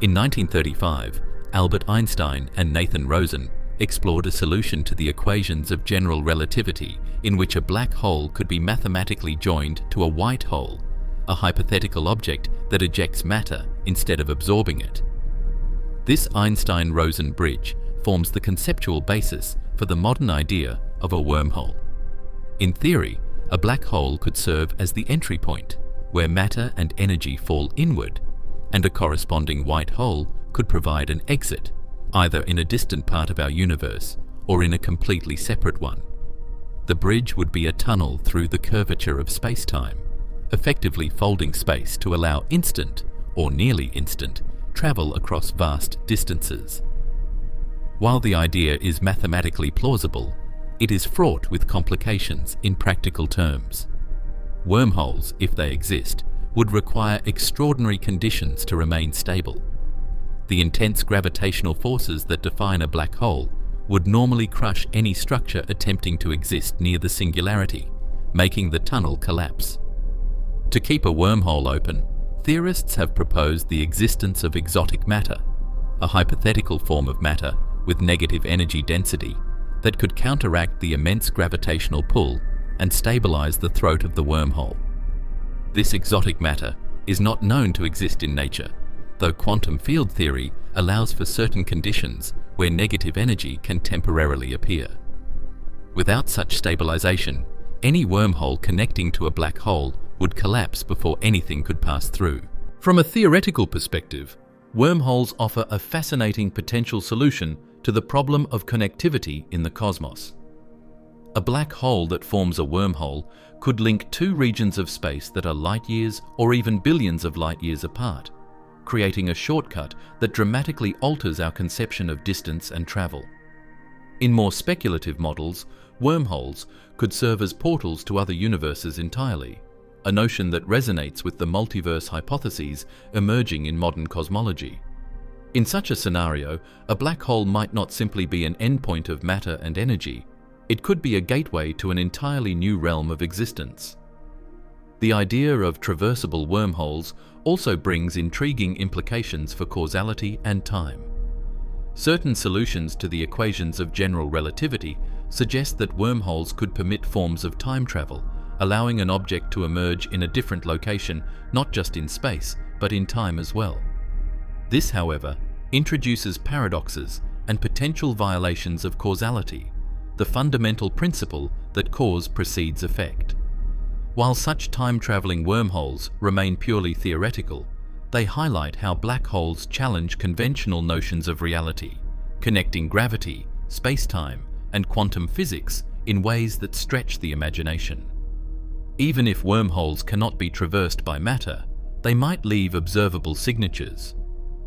In 1935, Albert Einstein and Nathan Rosen explored a solution to the equations of general relativity in which a black hole could be mathematically joined to a white hole, a hypothetical object that ejects matter instead of absorbing it. This Einstein-Rosen bridge forms the conceptual basis for the modern idea of a wormhole. In theory, a black hole could serve as the entry point, where matter and energy fall inward, and a corresponding white hole could provide an exit, either in a distant part of our universe or in a completely separate one. The bridge would be a tunnel through the curvature of space-time, effectively folding space to allow instant, or nearly instant, travel across vast distances. While the idea is mathematically plausible, it is fraught with complications in practical terms. Wormholes, if they exist, would require extraordinary conditions to remain stable. The intense gravitational forces that define a black hole would normally crush any structure attempting to exist near the singularity, making the tunnel collapse. To keep a wormhole open, theorists have proposed the existence of exotic matter, a hypothetical form of matter with negative energy density that could counteract the immense gravitational pull and stabilize the throat of the wormhole. This exotic matter is not known to exist in nature, though quantum field theory allows for certain conditions where negative energy can temporarily appear. Without such stabilization, any wormhole connecting to a black hole would collapse before anything could pass through. From a theoretical perspective, wormholes offer a fascinating potential solution to the problem of connectivity in the cosmos. A black hole that forms a wormhole could link two regions of space that are light years or even billions of light years apart, creating a shortcut that dramatically alters our conception of distance and travel. In more speculative models, wormholes could serve as portals to other universes entirely, a notion that resonates with the multiverse hypotheses emerging in modern cosmology. In such a scenario, a black hole might not simply be an endpoint of matter and energy, it could be a gateway to an entirely new realm of existence. The idea of traversable wormholes also brings intriguing implications for causality and time. Certain solutions to the equations of general relativity suggest that wormholes could permit forms of time travel, allowing an object to emerge in a different location, not just in space, but in time as well. This, however, introduces paradoxes and potential violations of causality, the fundamental principle that cause precedes effect. While such time-traveling wormholes remain purely theoretical, they highlight how black holes challenge conventional notions of reality, connecting gravity, space-time, and quantum physics in ways that stretch the imagination. Even if wormholes cannot be traversed by matter, they might leave observable signatures.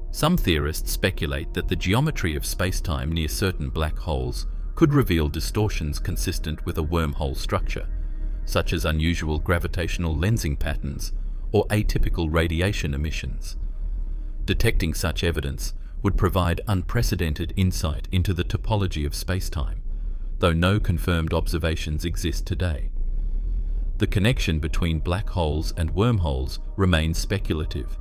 Some theorists speculate that the geometry of space-time near certain black holes could reveal distortions consistent with a wormhole structure, such as unusual gravitational lensing patterns or atypical radiation emissions. Detecting such evidence would provide unprecedented insight into the topology of space-time, though no confirmed observations exist today. The connection between black holes and wormholes remains speculative,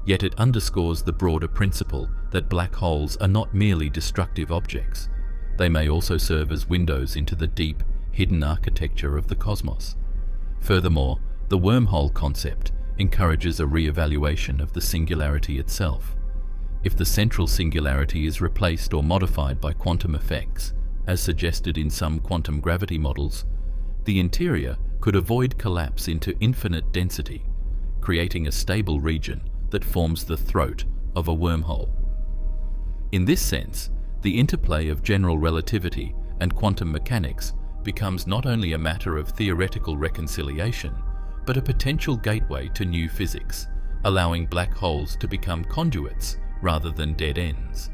yet it underscores the broader principle that black holes are not merely destructive objects. They may also serve as windows into the deep, hidden architecture of the cosmos. Furthermore, the wormhole concept encourages a re-evaluation of the singularity itself. If the central singularity is replaced or modified by quantum effects, as suggested in some quantum gravity models, the interior could avoid collapse into infinite density, creating a stable region that forms the throat of a wormhole. In this sense, the interplay of general relativity and quantum mechanics becomes not only a matter of theoretical reconciliation, but a potential gateway to new physics, allowing black holes to become conduits rather than dead ends.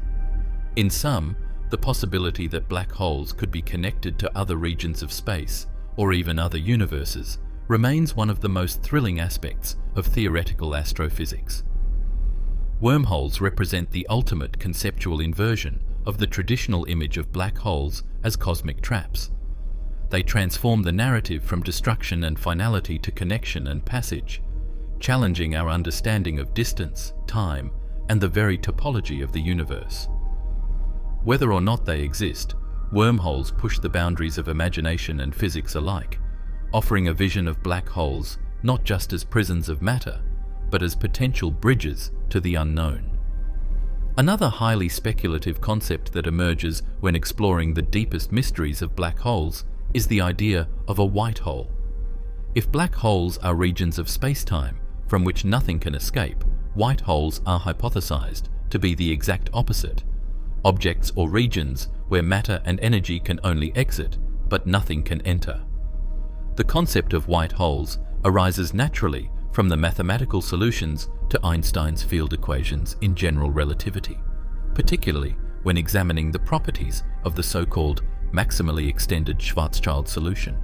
In sum, the possibility that black holes could be connected to other regions of space, or even other universes, remains one of the most thrilling aspects of theoretical astrophysics. Wormholes represent the ultimate conceptual inversion of the traditional image of black holes as cosmic traps. They transform the narrative from destruction and finality to connection and passage, challenging our understanding of distance, time, and the very topology of the universe. Whether or not they exist, wormholes push the boundaries of imagination and physics alike, offering a vision of black holes not just as prisons of matter, but as potential bridges to the unknown. Another highly speculative concept that emerges when exploring the deepest mysteries of black holes is the idea of a white hole. If black holes are regions of space-time from which nothing can escape, white holes are hypothesized to be the exact opposite, objects or regions where matter and energy can only exit, but nothing can enter. The concept of white holes arises naturally from the mathematical solutions to Einstein's field equations in general relativity, particularly when examining the properties of the so-called maximally extended Schwarzschild solution,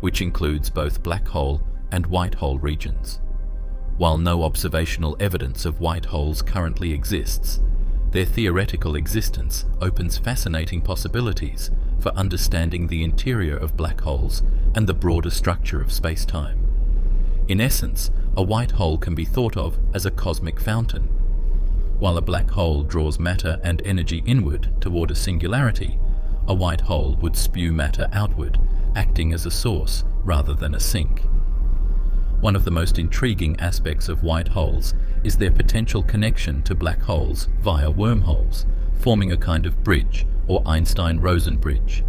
which includes both black hole and white hole regions. While no observational evidence of white holes currently exists, their theoretical existence opens fascinating possibilities for understanding the interior of black holes and the broader structure of space-time. In essence, a white hole can be thought of as a cosmic fountain. While a black hole draws matter and energy inward toward a singularity, a white hole would spew matter outward, acting as a source rather than a sink. One of the most intriguing aspects of white holes is their potential connection to black holes via wormholes, forming a kind of bridge or Einstein-Rosen bridge.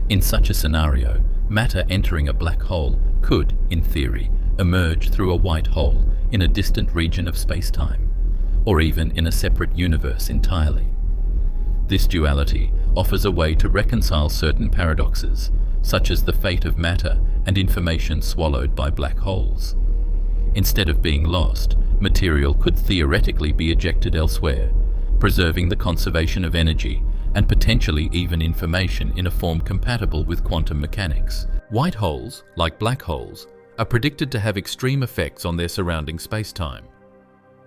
In such a scenario, matter entering a black hole could, in theory, emerge through a white hole in a distant region of space-time, or even in a separate universe entirely. This duality offers a way to reconcile certain paradoxes, such as the fate of matter and information swallowed by black holes. Instead of being lost, material could theoretically be ejected elsewhere, preserving the conservation of energy and potentially even information in a form compatible with quantum mechanics. White holes, like black holes, are predicted to have extreme effects on their surrounding spacetime.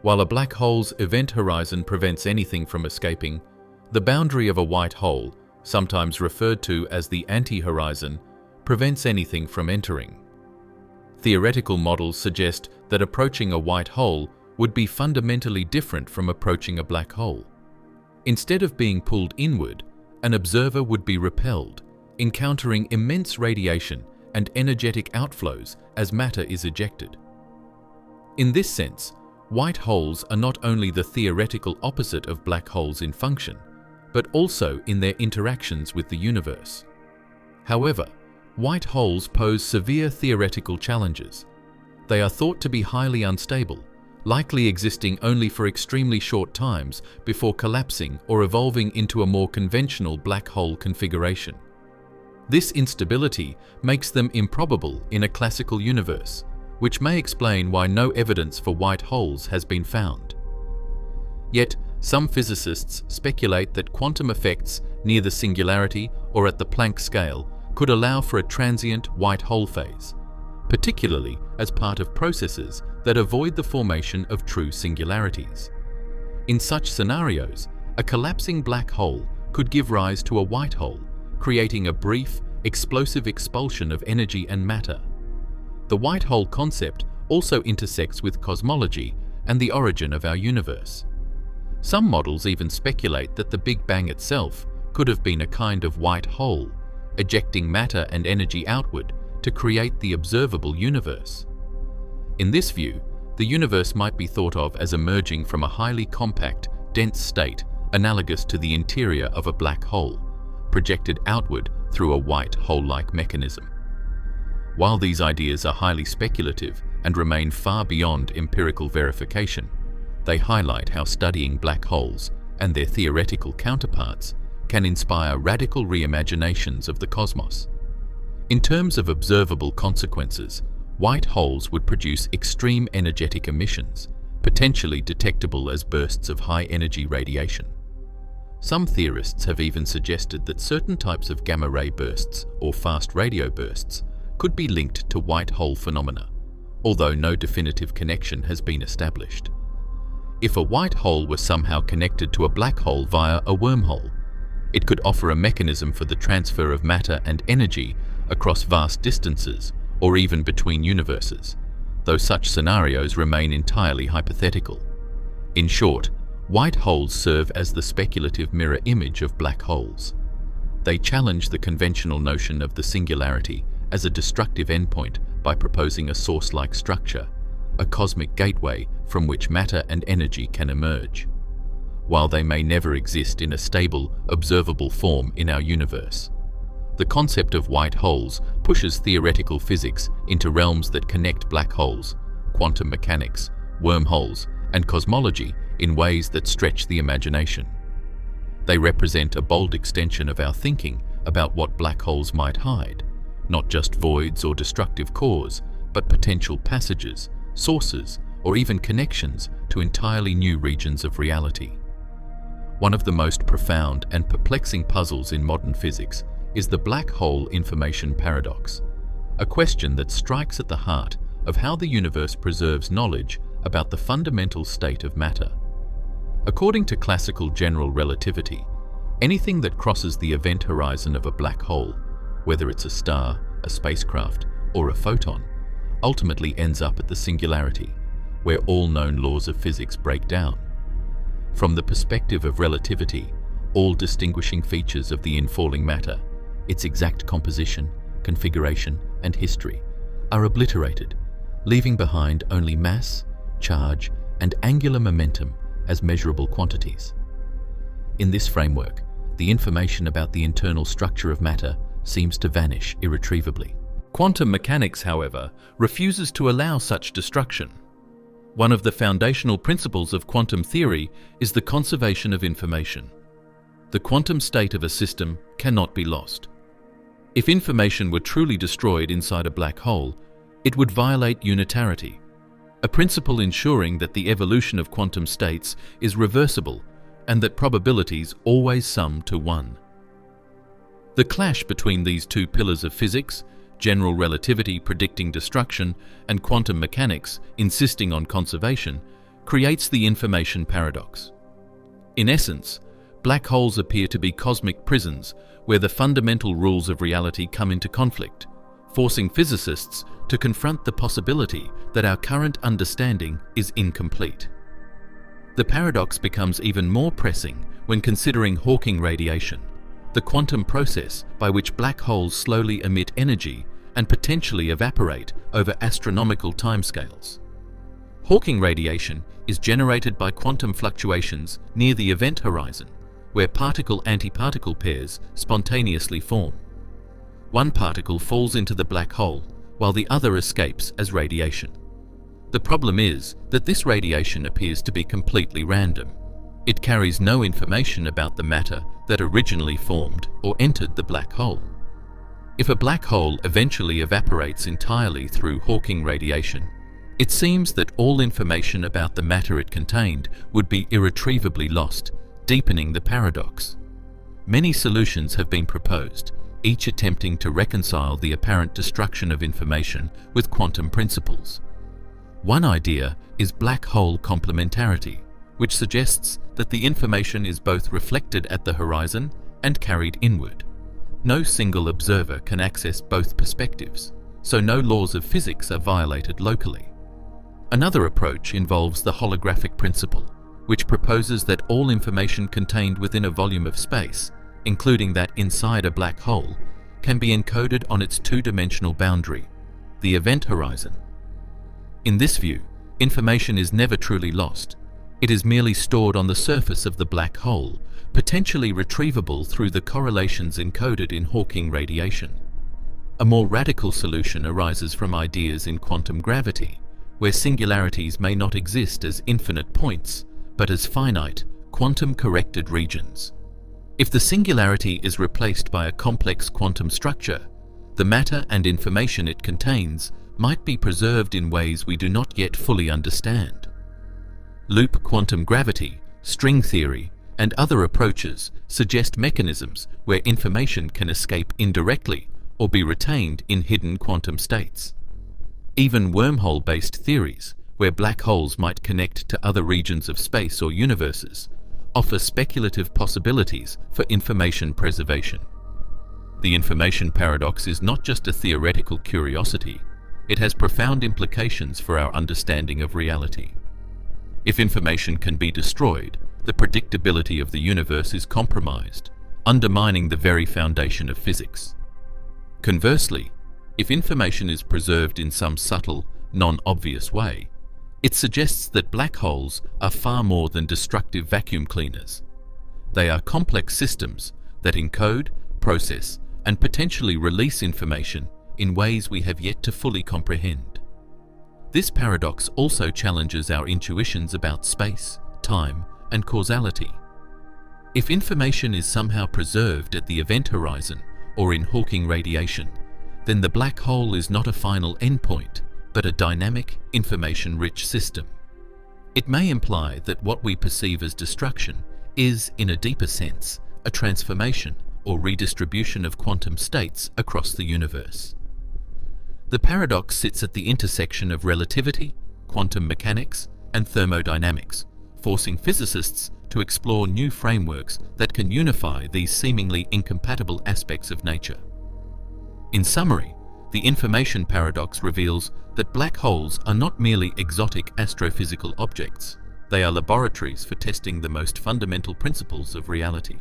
While a black hole's event horizon prevents anything from escaping, the boundary of a white hole, sometimes referred to as the anti-horizon, prevents anything from entering. Theoretical models suggest that approaching a white hole would be fundamentally different from approaching a black hole. Instead of being pulled inward, an observer would be repelled, encountering immense radiation and energetic outflows as matter is ejected. In this sense, white holes are not only the theoretical opposite of black holes in function, but also in their interactions with the universe. However, white holes pose severe theoretical challenges. They are thought to be highly unstable, likely existing only for extremely short times before collapsing or evolving into a more conventional black hole configuration. This instability makes them improbable in a classical universe, which may explain why no evidence for white holes has been found. Yet, some physicists speculate that quantum effects near the singularity or at the Planck scale could allow for a transient white hole phase, particularly as part of processes that avoid the formation of true singularities. In such scenarios, a collapsing black hole could give rise to a white hole, creating a brief, explosive expulsion of energy and matter. The white hole concept also intersects with cosmology and the origin of our universe. Some models even speculate that the Big Bang itself could have been a kind of white hole, ejecting matter and energy outward to create the observable universe. In this view, the universe might be thought of as emerging from a highly compact, dense state analogous to the interior of a black hole, projected outward through a white hole-like mechanism. While these ideas are highly speculative and remain far beyond empirical verification, they highlight how studying black holes and their theoretical counterparts can inspire radical reimaginations of the cosmos. In terms of observable consequences, white holes would produce extreme energetic emissions, potentially detectable as bursts of high-energy radiation. Some theorists have even suggested that certain types of gamma-ray bursts or fast radio bursts could be linked to white hole phenomena, although no definitive connection has been established. If a white hole were somehow connected to a black hole via a wormhole, it could offer a mechanism for the transfer of matter and energy across vast distances or even between universes, though such scenarios remain entirely hypothetical. In short, white holes serve as the speculative mirror image of black holes. They challenge the conventional notion of the singularity as a destructive endpoint by proposing a source-like structure, a cosmic gateway from which matter and energy can emerge. While they may never exist in a stable, observable form in our universe, the concept of white holes pushes theoretical physics into realms that connect black holes, quantum mechanics, wormholes, and cosmology in ways that stretch the imagination. They represent a bold extension of our thinking about what black holes might hide, not just voids or destructive cores, but potential passages, sources, or even connections to entirely new regions of reality. One of the most profound and perplexing puzzles in modern physics is the black hole information paradox, a question that strikes at the heart of how the universe preserves knowledge about the fundamental state of matter. According to classical general relativity, anything that crosses the event horizon of a black hole, whether it's a star, a spacecraft, or a photon, ultimately ends up at the singularity, where all known laws of physics break down. From the perspective of relativity, all distinguishing features of the infalling matter, its exact composition, configuration, and history, are obliterated, leaving behind only mass, charge, and angular momentum as measurable quantities. In this framework, the information about the internal structure of matter seems to vanish irretrievably. Quantum mechanics, however, refuses to allow such destruction. One of the foundational principles of quantum theory is the conservation of information. The quantum state of a system cannot be lost. If information were truly destroyed inside a black hole, it would violate unitarity, a principle ensuring that the evolution of quantum states is reversible and that probabilities always sum to 1. The clash between these two pillars of physics, general relativity predicting destruction and quantum mechanics insisting on conservation, creates the information paradox. In essence, black holes appear to be cosmic prisons where the fundamental rules of reality come into conflict, forcing physicists to confront the possibility that our current understanding is incomplete. The paradox becomes even more pressing when considering Hawking radiation, the quantum process by which black holes slowly emit energy and potentially evaporate over astronomical timescales. Hawking radiation is generated by quantum fluctuations near the event horizon, where particle-antiparticle pairs spontaneously form. One particle falls into the black hole, while the other escapes as radiation. The problem is that this radiation appears to be completely random. It carries no information about the matter that originally formed or entered the black hole. If a black hole eventually evaporates entirely through Hawking radiation, it seems that all information about the matter it contained would be irretrievably lost, deepening the paradox. Many solutions have been proposed, each attempting to reconcile the apparent destruction of information with quantum principles. One idea is black hole complementarity, which suggests that the information is both reflected at the horizon and carried inward. No single observer can access both perspectives, so no laws of physics are violated locally. Another approach involves the holographic principle, which proposes that all information contained within a volume of space, including that inside a black hole, can be encoded on its two-dimensional boundary, the event horizon. In this view, information is never truly lost. It is merely stored on the surface of the black hole, potentially retrievable through the correlations encoded in Hawking radiation. A more radical solution arises from ideas in quantum gravity, where singularities may not exist as infinite points, but as finite, quantum-corrected regions. If the singularity is replaced by a complex quantum structure, the matter and information it contains might be preserved in ways we do not yet fully understand. Loop quantum gravity, string theory, and other approaches suggest mechanisms where information can escape indirectly or be retained in hidden quantum states. Even wormhole-based theories, where black holes might connect to other regions of space or universes, offer speculative possibilities for information preservation. The information paradox is not just a theoretical curiosity, it has profound implications for our understanding of reality. If information can be destroyed, the predictability of the universe is compromised, undermining the very foundation of physics. Conversely, if information is preserved in some subtle, non-obvious way, it suggests that black holes are far more than destructive vacuum cleaners. They are complex systems that encode, process, and potentially release information in ways we have yet to fully comprehend. This paradox also challenges our intuitions about space, time, and causality. If information is somehow preserved at the event horizon or in Hawking radiation, then the black hole is not a final endpoint, but a dynamic, information-rich system. It may imply that what we perceive as destruction is, in a deeper sense, a transformation or redistribution of quantum states across the universe. The paradox sits at the intersection of relativity, quantum mechanics, and thermodynamics, forcing physicists to explore new frameworks that can unify these seemingly incompatible aspects of nature. In summary, the information paradox reveals that black holes are not merely exotic astrophysical objects. They are laboratories for testing the most fundamental principles of reality.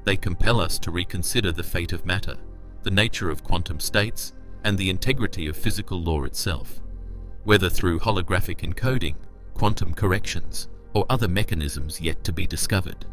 They compel us to reconsider the fate of matter, the nature of quantum states, and the integrity of physical law itself. Whether through holographic encoding, quantum corrections, or other mechanisms yet to be discovered.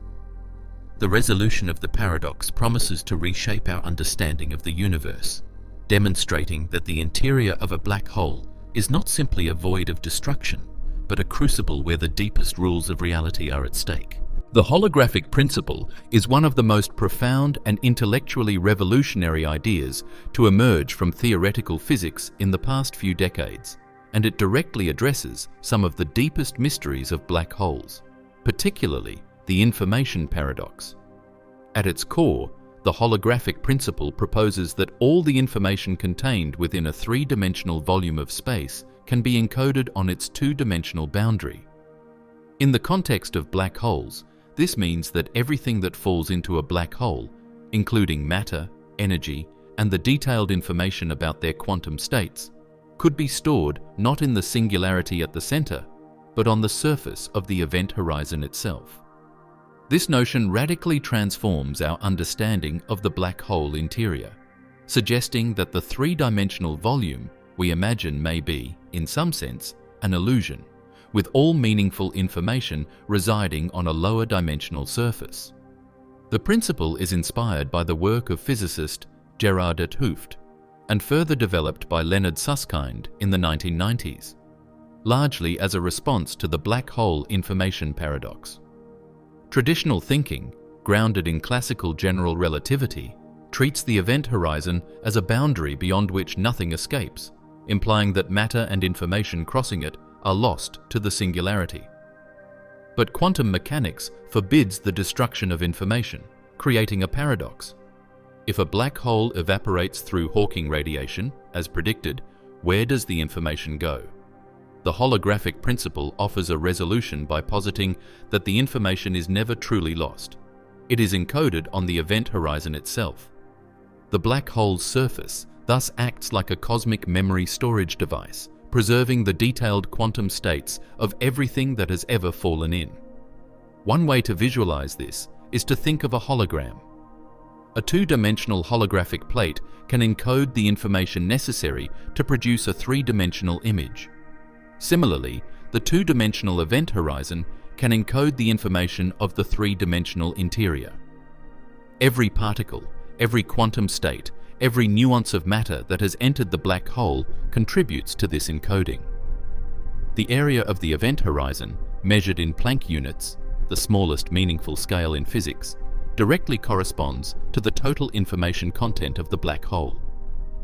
The resolution of the paradox promises to reshape our understanding of the universe, demonstrating that the interior of a black hole is not simply a void of destruction, but a crucible where the deepest rules of reality are at stake. The holographic principle is one of the most profound and intellectually revolutionary ideas to emerge from theoretical physics in the past few decades, and it directly addresses some of the deepest mysteries of black holes, particularly the information paradox. At its core, the holographic principle proposes that all the information contained within a three-dimensional volume of space can be encoded on its two-dimensional boundary. In the context of black holes, this means that everything that falls into a black hole, including matter, energy, and the detailed information about their quantum states, could be stored not in the singularity at the center, but on the surface of the event horizon itself. This notion radically transforms our understanding of the black hole interior, suggesting that the three-dimensional volume we imagine may be, in some sense, an illusion, with all meaningful information residing on a lower dimensional surface. The principle is inspired by the work of physicist Gerard 't Hooft and further developed by Leonard Susskind in the 1990s, largely as a response to the black hole information paradox. Traditional thinking, grounded in classical general relativity, treats the event horizon as a boundary beyond which nothing escapes, implying that matter and information crossing it are lost to the singularity. But quantum mechanics forbids the destruction of information, creating a paradox. If a black hole evaporates through Hawking radiation, as predicted, where does the information go? The holographic principle offers a resolution by positing that the information is never truly lost. It is encoded on the event horizon itself. The black hole's surface thus acts like a cosmic memory storage device, preserving the detailed quantum states of everything that has ever fallen in. One way to visualize this is to think of a hologram. A two-dimensional holographic plate can encode the information necessary to produce a three-dimensional image. Similarly, the two-dimensional event horizon can encode the information of the three-dimensional interior. Every particle, every quantum state, every nuance of matter that has entered the black hole contributes to this encoding. The area of the event horizon, measured in Planck units, the smallest meaningful scale in physics, directly corresponds to the total information content of the black hole.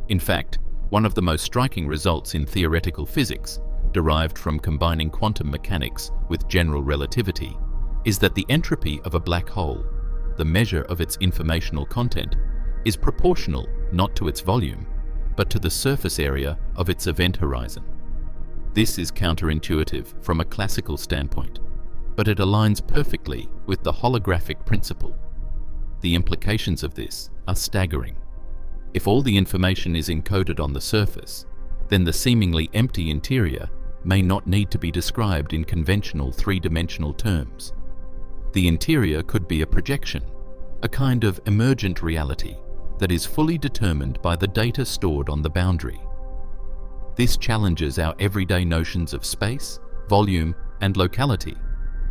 In fact, one of the most striking results in theoretical physics, derived from combining quantum mechanics with general relativity, is that the entropy of a black hole, the measure of its informational content, is proportional not to its volume, but to the surface area of its event horizon. This is counterintuitive from a classical standpoint, but it aligns perfectly with the holographic principle. The implications of this are staggering. If all the information is encoded on the surface, then the seemingly empty interior may not need to be described in conventional three-dimensional terms. The interior could be a projection, a kind of emergent reality that is fully determined by the data stored on the boundary. This challenges our everyday notions of space, volume, and locality,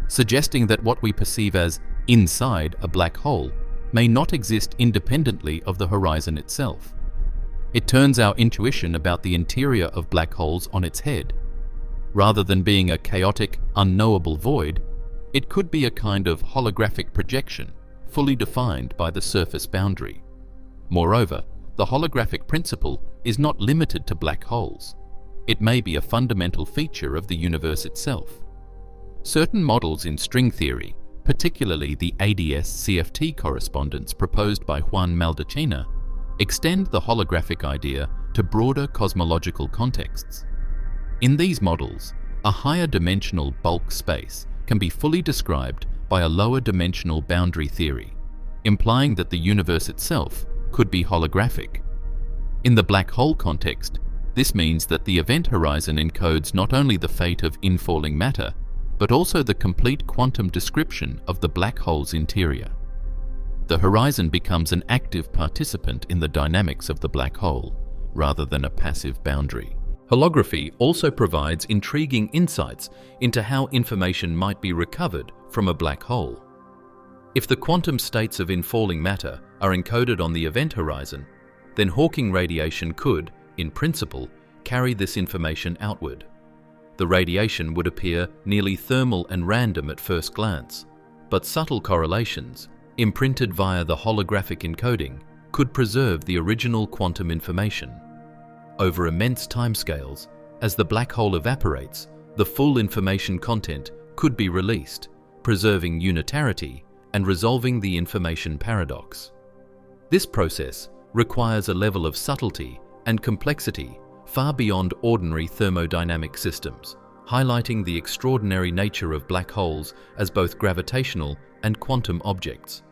suggesting that what we perceive as inside a black hole may not exist independently of the horizon itself. It turns our intuition about the interior of black holes on its head. Rather than being a chaotic, unknowable void, it could be a kind of holographic projection, fully defined by the surface boundary. Moreover, the holographic principle is not limited to black holes. It may be a fundamental feature of the universe itself. Certain models in string theory, particularly the ADS-CFT correspondence proposed by Juan Maldacena, extend the holographic idea to broader cosmological contexts. In these models, a higher dimensional bulk space can be fully described by a lower dimensional boundary theory, implying that the universe itself could be holographic. In the black hole context, this means that the event horizon encodes not only the fate of infalling matter, but also the complete quantum description of the black hole's interior. The horizon becomes an active participant in the dynamics of the black hole, rather than a passive boundary. Holography also provides intriguing insights into how information might be recovered from a black hole. If the quantum states of infalling matter are encoded on the event horizon, then Hawking radiation could, in principle, carry this information outward. The radiation would appear nearly thermal and random at first glance, but subtle correlations, imprinted via the holographic encoding, could preserve the original quantum information. Over immense timescales, as the black hole evaporates, the full information content could be released, preserving unitarity and resolving the information paradox. This process requires a level of subtlety and complexity far beyond ordinary thermodynamic systems, highlighting the extraordinary nature of black holes as both gravitational and quantum objects.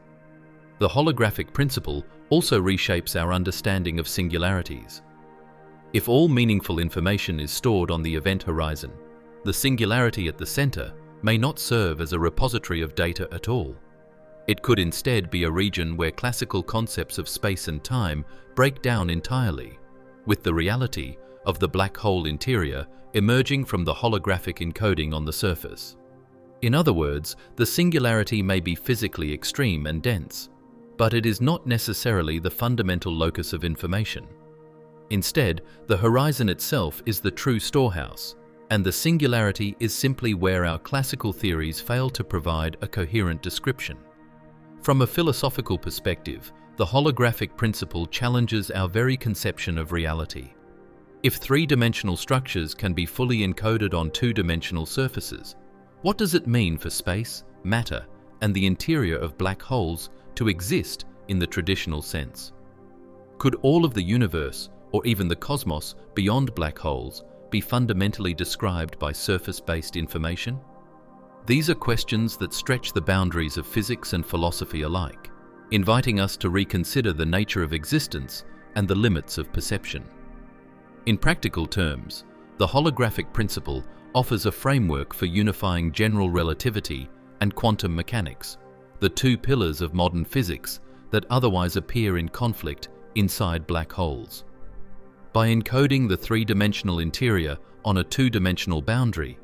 The holographic principle also reshapes our understanding of singularities. If all meaningful information is stored on the event horizon, the singularity at the center may not serve as a repository of data at all. It could instead be a region where classical concepts of space and time break down entirely, with the reality of the black hole interior emerging from the holographic encoding on the surface. In other words, the singularity may be physically extreme and dense, but it is not necessarily the fundamental locus of information. Instead, the horizon itself is the true storehouse, and the singularity is simply where our classical theories fail to provide a coherent description. From a philosophical perspective, the holographic principle challenges our very conception of reality. If three-dimensional structures can be fully encoded on two-dimensional surfaces, what does it mean for space, matter, and the interior of black holes to exist in the traditional sense? Could all of the universe, or even the cosmos beyond black holes, be fundamentally described by surface-based information? These are questions that stretch the boundaries of physics and philosophy alike, inviting us to reconsider the nature of existence and the limits of perception. In practical terms, the holographic principle offers a framework for unifying general relativity and quantum mechanics, the two pillars of modern physics that otherwise appear in conflict inside black holes. By encoding the three-dimensional interior on a two-dimensional boundary,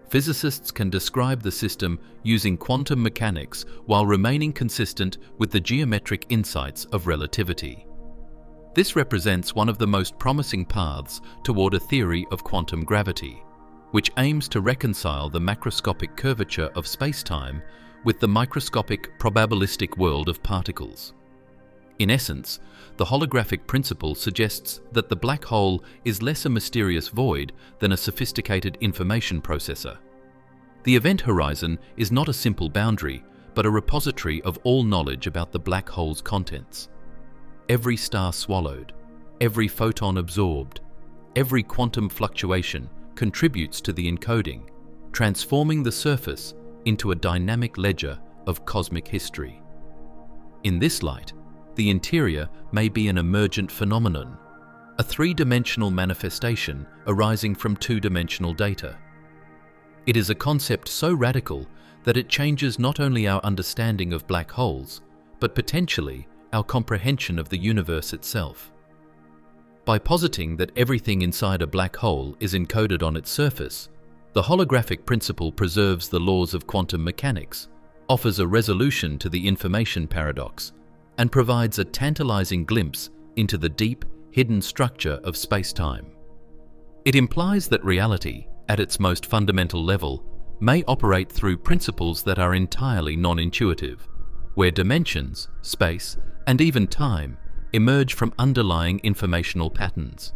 physicists can describe the system using quantum mechanics while remaining consistent with the geometric insights of relativity. This represents one of the most promising paths toward a theory of quantum gravity, which aims to reconcile the macroscopic curvature of spacetime with the microscopic probabilistic world of particles. In essence, the holographic principle suggests that the black hole is less a mysterious void than a sophisticated information processor. The event horizon is not a simple boundary, but a repository of all knowledge about the black hole's contents. Every star swallowed, every photon absorbed, every quantum fluctuation contributes to the encoding, transforming the surface into a dynamic ledger of cosmic history. In this light, the interior may be an emergent phenomenon, a three-dimensional manifestation arising from two-dimensional data. It is a concept so radical that it changes not only our understanding of black holes, but potentially our comprehension of the universe itself. By positing that everything inside a black hole is encoded on its surface, the holographic principle preserves the laws of quantum mechanics, offers a resolution to the information paradox, and provides a tantalizing glimpse into the deep, hidden structure of spacetime. It implies that reality, at its most fundamental level, may operate through principles that are entirely non-intuitive, where dimensions, space, and even time emerge from underlying informational patterns.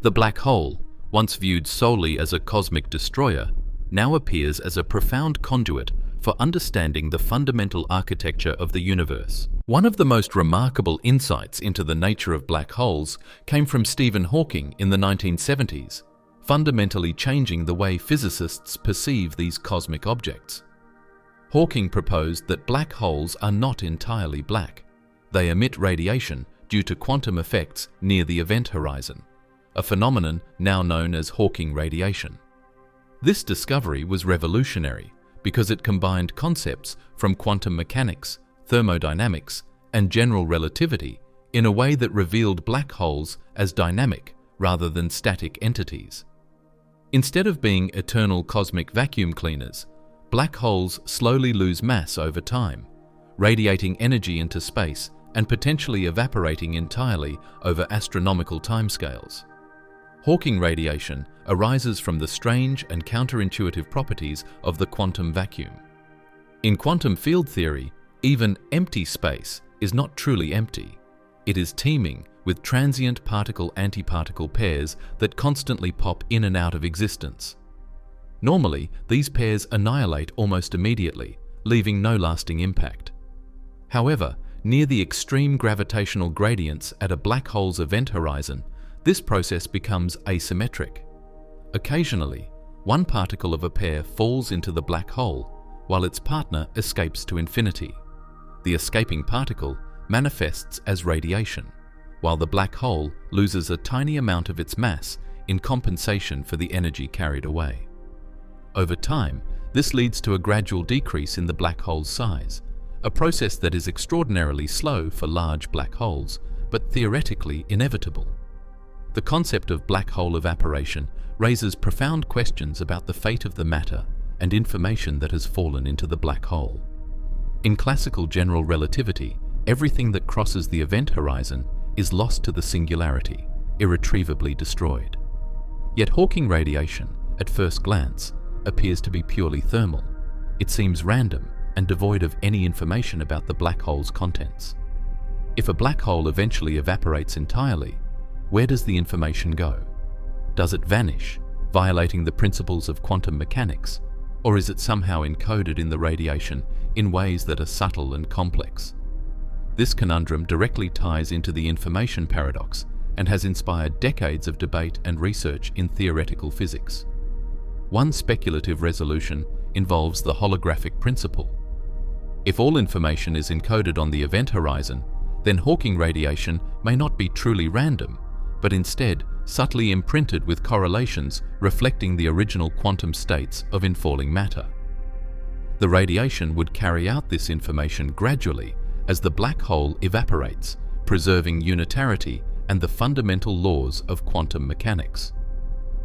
The black hole, once viewed solely as a cosmic destroyer, now appears as a profound conduit for understanding the fundamental architecture of the universe. One of the most remarkable insights into the nature of black holes came from Stephen Hawking in the 1970s, fundamentally changing the way physicists perceive these cosmic objects. Hawking proposed that black holes are not entirely black. They emit radiation due to quantum effects near the event horizon, a phenomenon now known as Hawking radiation. This discovery was revolutionary because it combined concepts from quantum mechanics, thermodynamics, and general relativity in a way that revealed black holes as dynamic rather than static entities. Instead of being eternal cosmic vacuum cleaners, black holes slowly lose mass over time, radiating energy into space and potentially evaporating entirely over astronomical timescales. Hawking radiation arises from the strange and counterintuitive properties of the quantum vacuum. In quantum field theory, even empty space is not truly empty. It is teeming with transient particle-antiparticle pairs that constantly pop in and out of existence. Normally, these pairs annihilate almost immediately, leaving no lasting impact. However, near the extreme gravitational gradients at a black hole's event horizon, this process becomes asymmetric. Occasionally, one particle of a pair falls into the black hole, while its partner escapes to infinity. The escaping particle manifests as radiation, while the black hole loses a tiny amount of its mass in compensation for the energy carried away. Over time, this leads to a gradual decrease in the black hole's size, a process that is extraordinarily slow for large black holes, but theoretically inevitable. The concept of black hole evaporation raises profound questions about the fate of the matter and information that has fallen into the black hole. In classical general relativity, everything that crosses the event horizon is lost to the singularity, irretrievably destroyed. Yet Hawking radiation, at first glance, appears to be purely thermal. It seems random and devoid of any information about the black hole's contents. If a black hole eventually evaporates entirely, where does the information go? Does it vanish, violating the principles of quantum mechanics, or is it somehow encoded in the radiation in ways that are subtle and complex? This conundrum directly ties into the information paradox and has inspired decades of debate and research in theoretical physics. One speculative resolution involves the holographic principle. If all information is encoded on the event horizon, then Hawking radiation may not be truly random, but instead subtly imprinted with correlations reflecting the original quantum states of infalling matter. The radiation would carry out this information gradually as the black hole evaporates, preserving unitarity and the fundamental laws of quantum mechanics.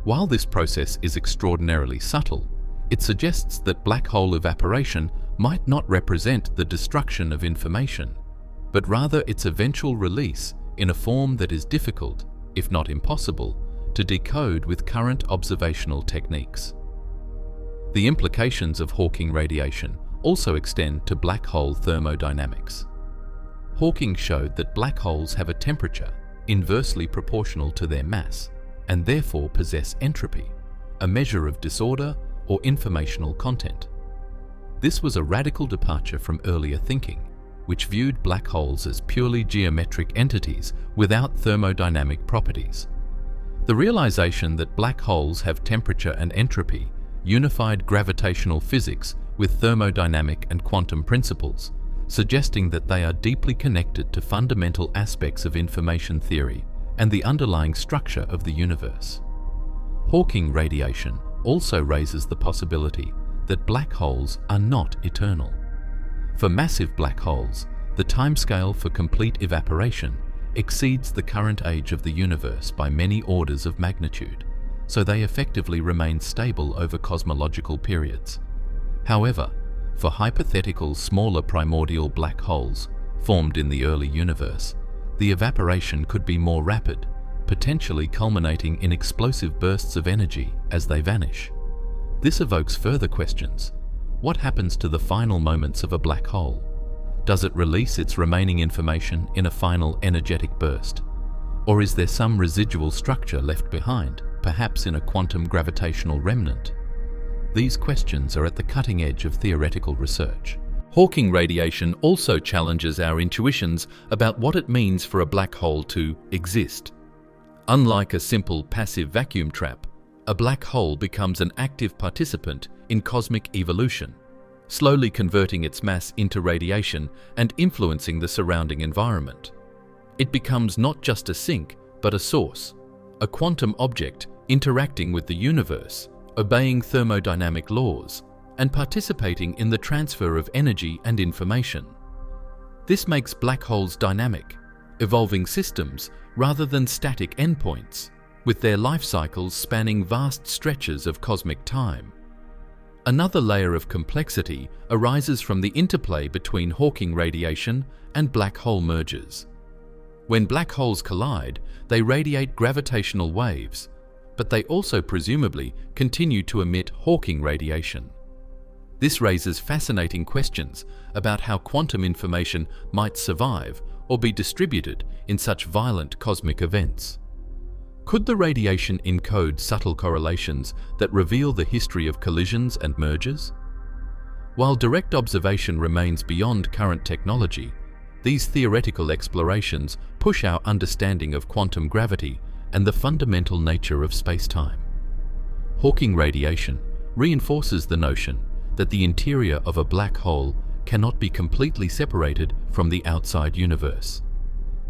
While this process is extraordinarily subtle, it suggests that black hole evaporation might not represent the destruction of information, but rather its eventual release in a form that is difficult, if not impossible, to decode with current observational techniques. The implications of Hawking radiation also extend to black hole thermodynamics. Hawking showed that black holes have a temperature inversely proportional to their mass and therefore possess entropy, a measure of disorder or informational content. This was a radical departure from earlier thinking, which viewed black holes as purely geometric entities without thermodynamic properties. The realization that black holes have temperature and entropy unified gravitational physics with thermodynamic and quantum principles, suggesting that they are deeply connected to fundamental aspects of information theory and the underlying structure of the universe. Hawking radiation also raises the possibility that black holes are not eternal. For massive black holes, the timescale for complete evaporation exceeds the current age of the universe by many orders of magnitude, so they effectively remain stable over cosmological periods. However, for hypothetical smaller primordial black holes formed in the early universe, the evaporation could be more rapid, potentially culminating in explosive bursts of energy as they vanish. This evokes further questions. What happens to the final moments of a black hole? Does it release its remaining information in a final energetic burst? Or is there some residual structure left behind, perhaps in a quantum gravitational remnant? These questions are at the cutting edge of theoretical research. Hawking radiation also challenges our intuitions about what it means for a black hole to exist. Unlike a simple passive vacuum trap, a black hole becomes an active participant in cosmic evolution, slowly converting its mass into radiation and influencing the surrounding environment. It becomes not just a sink, but a source, a quantum object interacting with the universe, obeying thermodynamic laws, and participating in the transfer of energy and information. This makes black holes dynamic, evolving systems rather than static endpoints, with their life cycles spanning vast stretches of cosmic time. Another layer of complexity arises from the interplay between Hawking radiation and black hole mergers. When black holes collide, they radiate gravitational waves, but they also presumably continue to emit Hawking radiation. This raises fascinating questions about how quantum information might survive or be distributed in such violent cosmic events. Could the radiation encode subtle correlations that reveal the history of collisions and mergers? While direct observation remains beyond current technology, these theoretical explorations push our understanding of quantum gravity and the fundamental nature of space-time. Hawking radiation reinforces the notion that the interior of a black hole cannot be completely separated from the outside universe.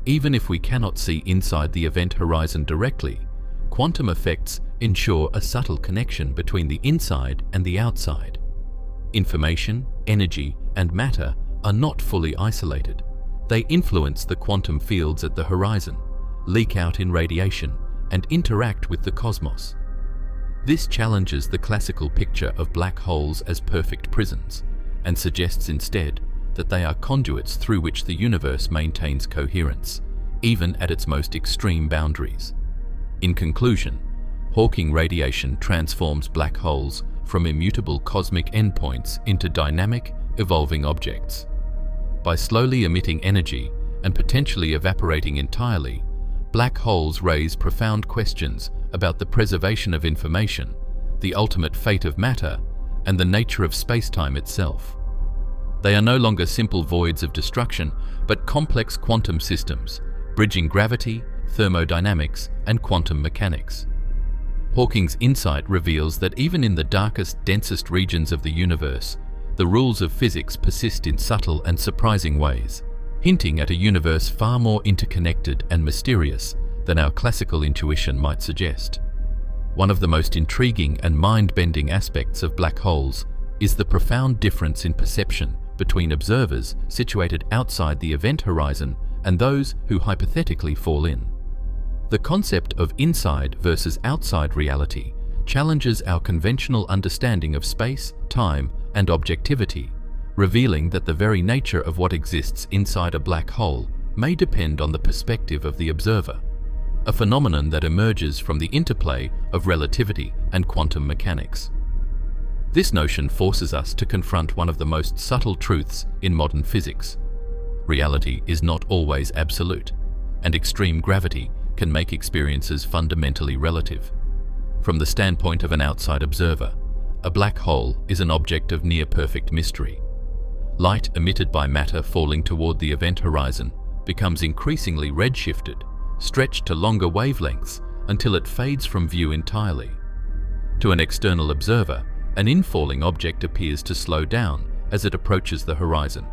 Even if we cannot see inside the event horizon directly, quantum effects ensure a subtle connection between the inside and the outside. Information, energy, and matter are not fully isolated. They influence the quantum fields at the horizon, leak out in radiation, and interact with the cosmos. This challenges the classical picture of black holes as perfect prisons, and suggests instead that they are conduits through which the universe maintains coherence, even at its most extreme boundaries. In conclusion, Hawking radiation transforms black holes from immutable cosmic endpoints into dynamic, evolving objects. By slowly emitting energy and potentially evaporating entirely, black holes raise profound questions about the preservation of information, the ultimate fate of matter, and the nature of space-time itself. They are no longer simple voids of destruction, but complex quantum systems, bridging gravity, thermodynamics, and quantum mechanics. Hawking's insight reveals that even in the darkest, densest regions of the universe, the rules of physics persist in subtle and surprising ways, hinting at a universe far more interconnected and mysterious than our classical intuition might suggest. One of the most intriguing and mind-bending aspects of black holes is the profound difference in perception between observers situated outside the event horizon and those who hypothetically fall in. The concept of inside versus outside reality challenges our conventional understanding of space, time, and objectivity, revealing that the very nature of what exists inside a black hole may depend on the perspective of the observer, a phenomenon that emerges from the interplay of relativity and quantum mechanics. This notion forces us to confront one of the most subtle truths in modern physics. Reality is not always absolute, and extreme gravity can make experiences fundamentally relative. From the standpoint of an outside observer, a black hole is an object of near-perfect mystery. Light emitted by matter falling toward the event horizon becomes increasingly redshifted, stretched to longer wavelengths until it fades from view entirely. To an external observer, an infalling object appears to slow down as it approaches the horizon,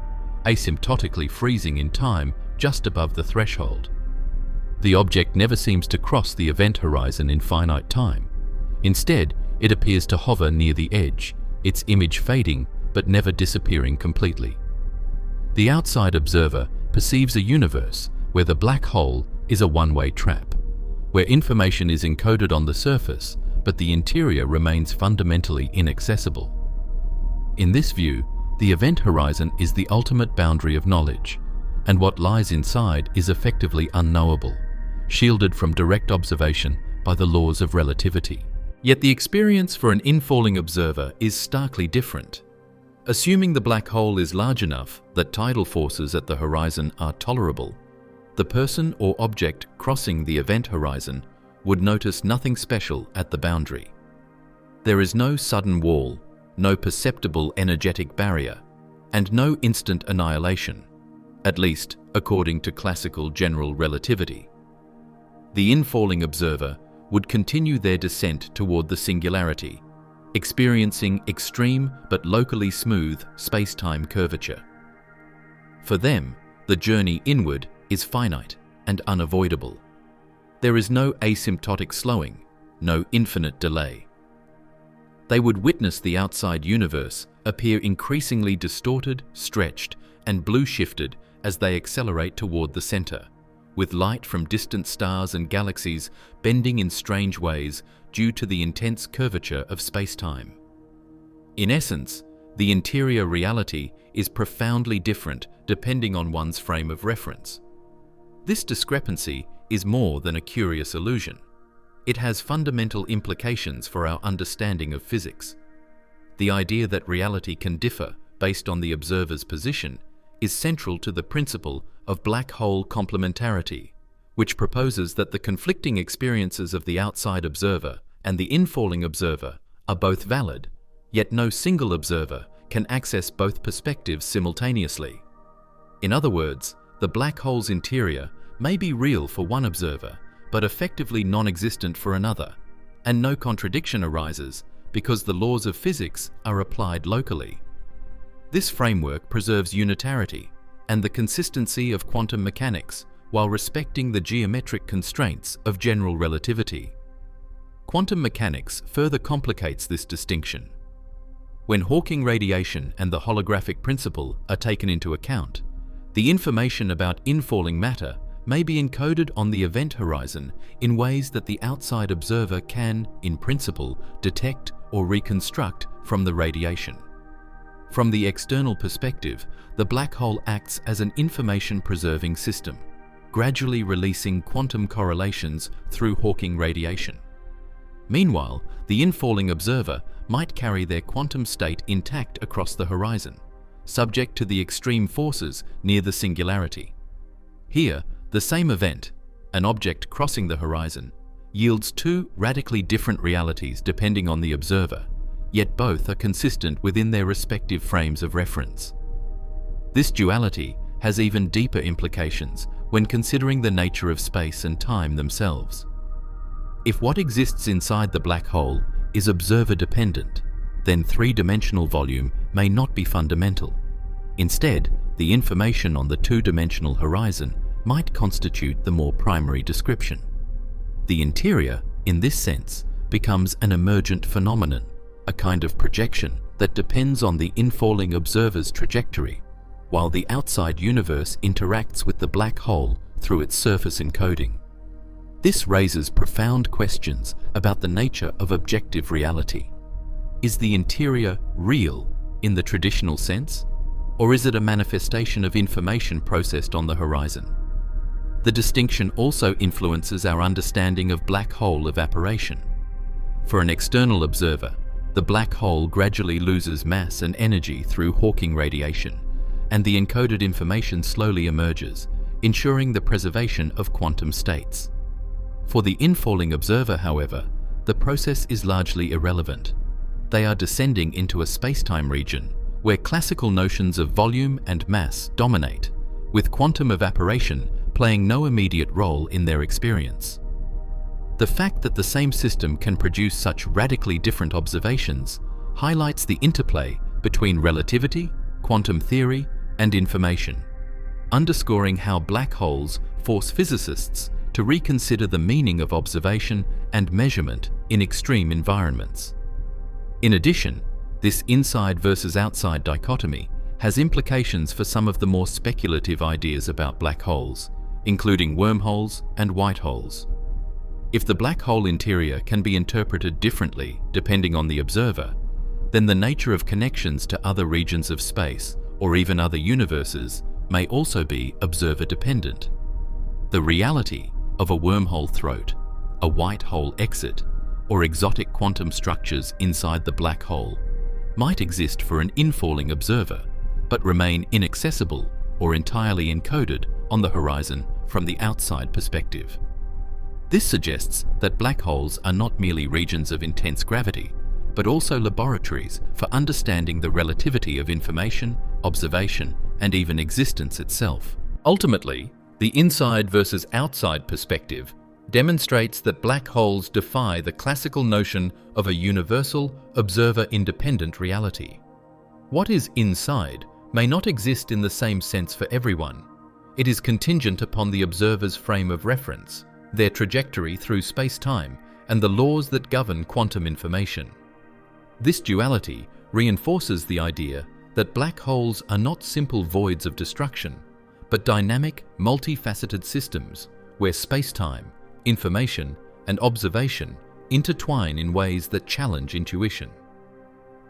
asymptotically freezing in time just above the threshold. The object never seems to cross the event horizon in finite time. Instead, it appears to hover near the edge, its image fading but never disappearing completely. The outside observer perceives a universe where the black hole is a one-way trap, where information is encoded on the surface, but the interior remains fundamentally inaccessible. In this view, the event horizon is the ultimate boundary of knowledge, and what lies inside is effectively unknowable, shielded from direct observation by the laws of relativity. Yet the experience for an infalling observer is starkly different. Assuming the black hole is large enough that tidal forces at the horizon are tolerable, the person or object crossing the event horizon would notice nothing special at the boundary. There is no sudden wall, no perceptible energetic barrier, and no instant annihilation, at least according to classical general relativity. The infalling observer would continue their descent toward the singularity, experiencing extreme but locally smooth space-time curvature. For them, the journey inward is finite and unavoidable. There is no asymptotic slowing, no infinite delay. They would witness the outside universe appear increasingly distorted, stretched, and blue-shifted as they accelerate toward the center, with light from distant stars and galaxies bending in strange ways due to the intense curvature of space-time. In essence, the interior reality is profoundly different depending on one's frame of reference. This discrepancy is more than a curious illusion. It has fundamental implications for our understanding of physics. The idea that reality can differ based on the observer's position is central to the principle of black hole complementarity, which proposes that the conflicting experiences of the outside observer and the infalling observer are both valid, yet no single observer can access both perspectives simultaneously. In other words, the black hole's interior may be real for one observer, but effectively non-existent for another, and no contradiction arises because the laws of physics are applied locally. This framework preserves unitarity and the consistency of quantum mechanics while respecting the geometric constraints of general relativity. Quantum mechanics further complicates this distinction. When Hawking radiation and the holographic principle are taken into account, the information about infalling matter may be encoded on the event horizon in ways that the outside observer can, in principle, detect or reconstruct from the radiation. From the external perspective, the black hole acts as an information-preserving system, gradually releasing quantum correlations through Hawking radiation. Meanwhile, the infalling observer might carry their quantum state intact across the horizon, subject to the extreme forces near the singularity. Here, the same event, an object crossing the horizon, yields two radically different realities depending on the observer, yet both are consistent within their respective frames of reference. This duality has even deeper implications when considering the nature of space and time themselves. If what exists inside the black hole is observer-dependent, then three-dimensional volume may not be fundamental. Instead, the information on the two-dimensional horizon might constitute the more primary description. The interior, in this sense, becomes an emergent phenomenon, a kind of projection that depends on the infalling observer's trajectory, while the outside universe interacts with the black hole through its surface encoding. This raises profound questions about the nature of objective reality. Is the interior real in the traditional sense, or is it a manifestation of information processed on the horizon? The distinction also influences our understanding of black hole evaporation. For an external observer, the black hole gradually loses mass and energy through Hawking radiation, and the encoded information slowly emerges, ensuring the preservation of quantum states. For the infalling observer, however, the process is largely irrelevant. They are descending into a spacetime region where classical notions of volume and mass dominate, with quantum evaporation playing no immediate role in their experience. The fact that the same system can produce such radically different observations highlights the interplay between relativity, quantum theory, and information, underscoring how black holes force physicists to reconsider the meaning of observation and measurement in extreme environments. In addition, this inside versus outside dichotomy has implications for some of the more speculative ideas about black holes, including wormholes and white holes. If the black hole interior can be interpreted differently depending on the observer, then the nature of connections to other regions of space or even other universes may also be observer-dependent. The reality of a wormhole throat, a white hole exit, or exotic quantum structures inside the black hole might exist for an infalling observer, but remain inaccessible or entirely encoded on the horizon from the outside perspective. This suggests that black holes are not merely regions of intense gravity, but also laboratories for understanding the relativity of information, observation, and even existence itself. Ultimately, the inside versus outside perspective demonstrates that black holes defy the classical notion of a universal, observer-independent reality. What is inside may not exist in the same sense for everyone. It is contingent upon the observer's frame of reference, their trajectory through space-time, and the laws that govern quantum information. This duality reinforces the idea that black holes are not simple voids of destruction, but dynamic, multifaceted systems where space-time, information, and observation intertwine in ways that challenge intuition.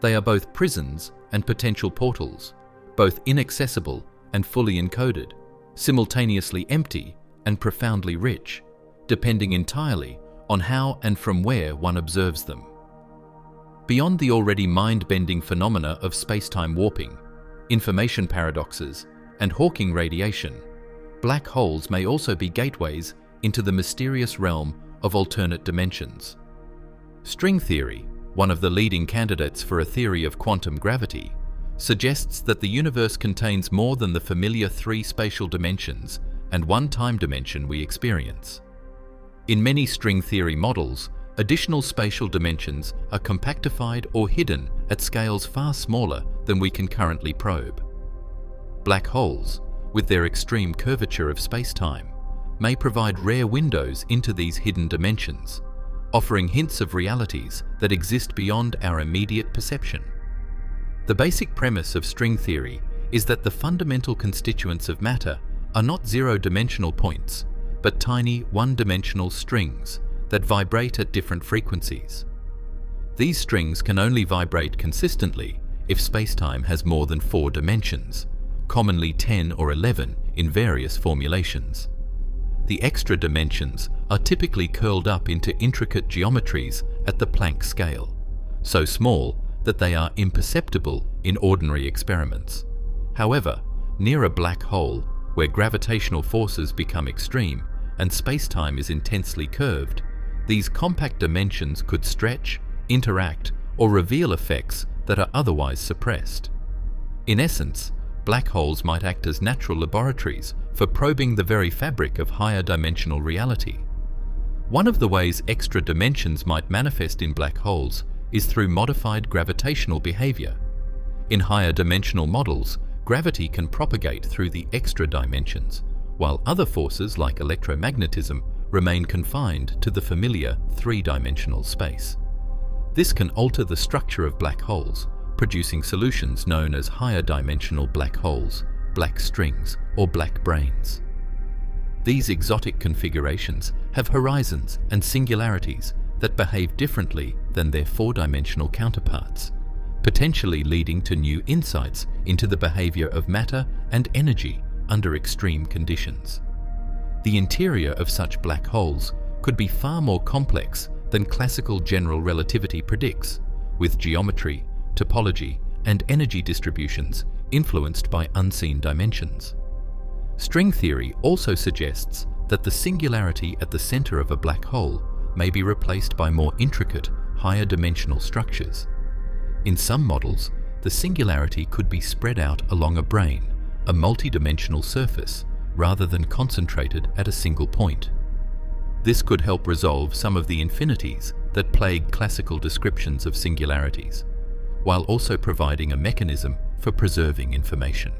They are both prisons and potential portals, both inaccessible and fully encoded, simultaneously empty and profoundly rich, depending entirely on how and from where one observes them. Beyond the already mind-bending phenomena of space-time warping, information paradoxes, and Hawking radiation, black holes may also be gateways into the mysterious realm of alternate dimensions. String theory, one of the leading candidates for a theory of quantum gravity, suggests that the universe contains more than the familiar 3 spatial dimensions and 1 time dimension we experience. In many string theory models, additional spatial dimensions are compactified or hidden at scales far smaller than we can currently probe. Black holes, with their extreme curvature of space-time, may provide rare windows into these hidden dimensions, offering hints of realities that exist beyond our immediate perception. The basic premise of string theory is that the fundamental constituents of matter are not zero-dimensional points, but tiny one-dimensional strings that vibrate at different frequencies. These strings can only vibrate consistently if spacetime has more than 4 dimensions, commonly 10 or 11 in various formulations. The extra dimensions are typically curled up into intricate geometries at the Planck scale, so small that they are imperceptible in ordinary experiments. However, near a black hole, where gravitational forces become extreme and spacetime is intensely curved, these compact dimensions could stretch, interact, or reveal effects that are otherwise suppressed. In essence, black holes might act as natural laboratories for probing the very fabric of higher dimensional reality. One of the ways extra dimensions might manifest in black holes is through modified gravitational behavior. In higher dimensional models, gravity can propagate through the extra dimensions, while other forces like electromagnetism remain confined to the familiar 3-dimensional space. This can alter the structure of black holes, producing solutions known as higher dimensional black holes, black strings, or black brains. These exotic configurations have horizons and singularities that behave differently than their 4-dimensional counterparts, potentially leading to new insights into the behavior of matter and energy under extreme conditions. The interior of such black holes could be far more complex than classical general relativity predicts, with geometry, topology, and energy distributions influenced by unseen dimensions. String theory also suggests that the singularity at the center of a black hole may be replaced by more intricate, higher dimensional structures. In some models, the singularity could be spread out along a brane, a multidimensional surface, rather than concentrated at a single point. This could help resolve some of the infinities that plague classical descriptions of singularities, while also providing a mechanism for preserving information.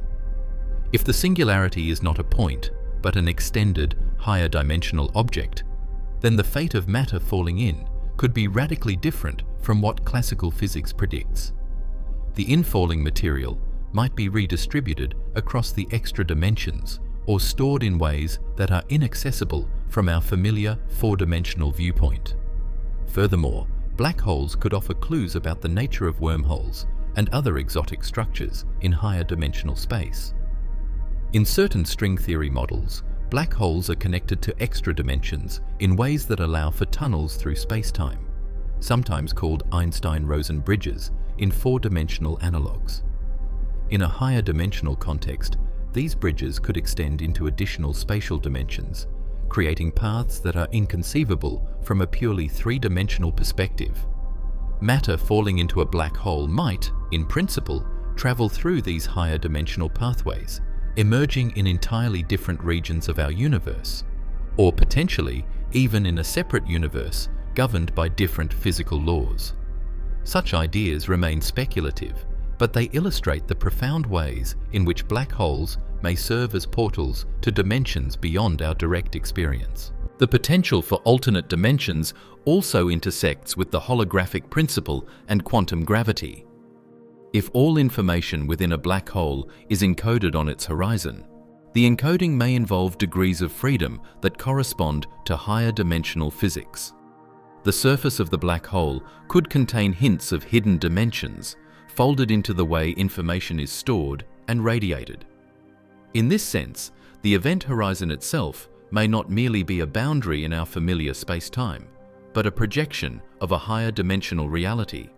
If the singularity is not a point, but an extended, higher dimensional object, then the fate of matter falling in could be radically different from what classical physics predicts. The infalling material might be redistributed across the extra dimensions or stored in ways that are inaccessible from our familiar 4-dimensional viewpoint. Furthermore, black holes could offer clues about the nature of wormholes and other exotic structures in higher dimensional space. In certain string theory models, black holes are connected to extra dimensions in ways that allow for tunnels through spacetime, sometimes called Einstein-Rosen bridges in 4-dimensional analogues. In a higher dimensional context, these bridges could extend into additional spatial dimensions, creating paths that are inconceivable from a purely 3-dimensional perspective. Matter falling into a black hole might, in principle, travel through these higher dimensional pathways, emerging in entirely different regions of our universe, or potentially even in a separate universe governed by different physical laws. Such ideas remain speculative, but they illustrate the profound ways in which black holes may serve as portals to dimensions beyond our direct experience. The potential for alternate dimensions also intersects with the holographic principle and quantum gravity. If all information within a black hole is encoded on its horizon, the encoding may involve degrees of freedom that correspond to higher dimensional physics. The surface of the black hole could contain hints of hidden dimensions, folded into the way information is stored and radiated. In this sense, the event horizon itself may not merely be a boundary in our familiar space-time, but a projection of a higher dimensional reality,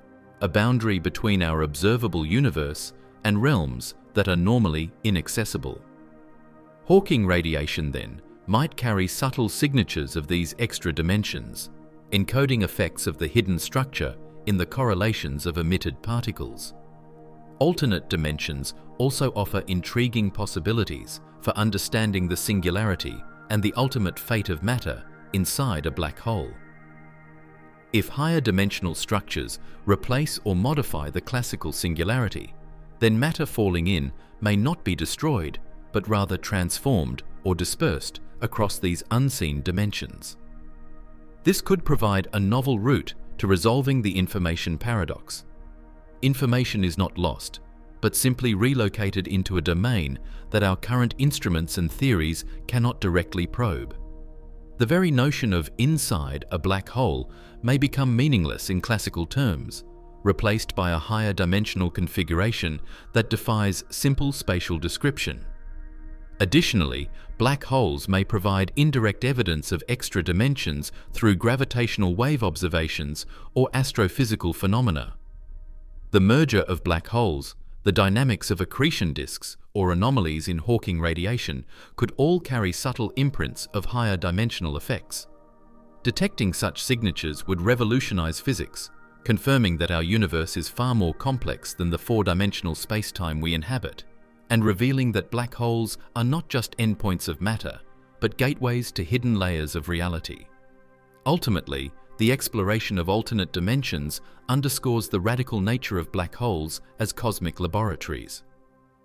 a boundary between our observable universe and realms that are normally inaccessible. Hawking radiation, then, might carry subtle signatures of these extra dimensions, encoding effects of the hidden structure in the correlations of emitted particles. Alternate dimensions also offer intriguing possibilities for understanding the singularity and the ultimate fate of matter inside a black hole. If higher dimensional structures replace or modify the classical singularity, then matter falling in may not be destroyed, but rather transformed or dispersed across these unseen dimensions. This could provide a novel route to resolving the information paradox. Information is not lost, but simply relocated into a domain that our current instruments and theories cannot directly probe. The very notion of inside a black hole may become meaningless in classical terms, replaced by a higher dimensional configuration that defies simple spatial description. Additionally, black holes may provide indirect evidence of extra dimensions through gravitational wave observations or astrophysical phenomena. The merger of black holes, the dynamics of accretion disks, or anomalies in Hawking radiation could all carry subtle imprints of higher dimensional effects. Detecting such signatures would revolutionize physics, confirming that our universe is far more complex than the four-dimensional spacetime we inhabit, and revealing that black holes are not just endpoints of matter, but gateways to hidden layers of reality. Ultimately, the exploration of alternate dimensions underscores the radical nature of black holes as cosmic laboratories.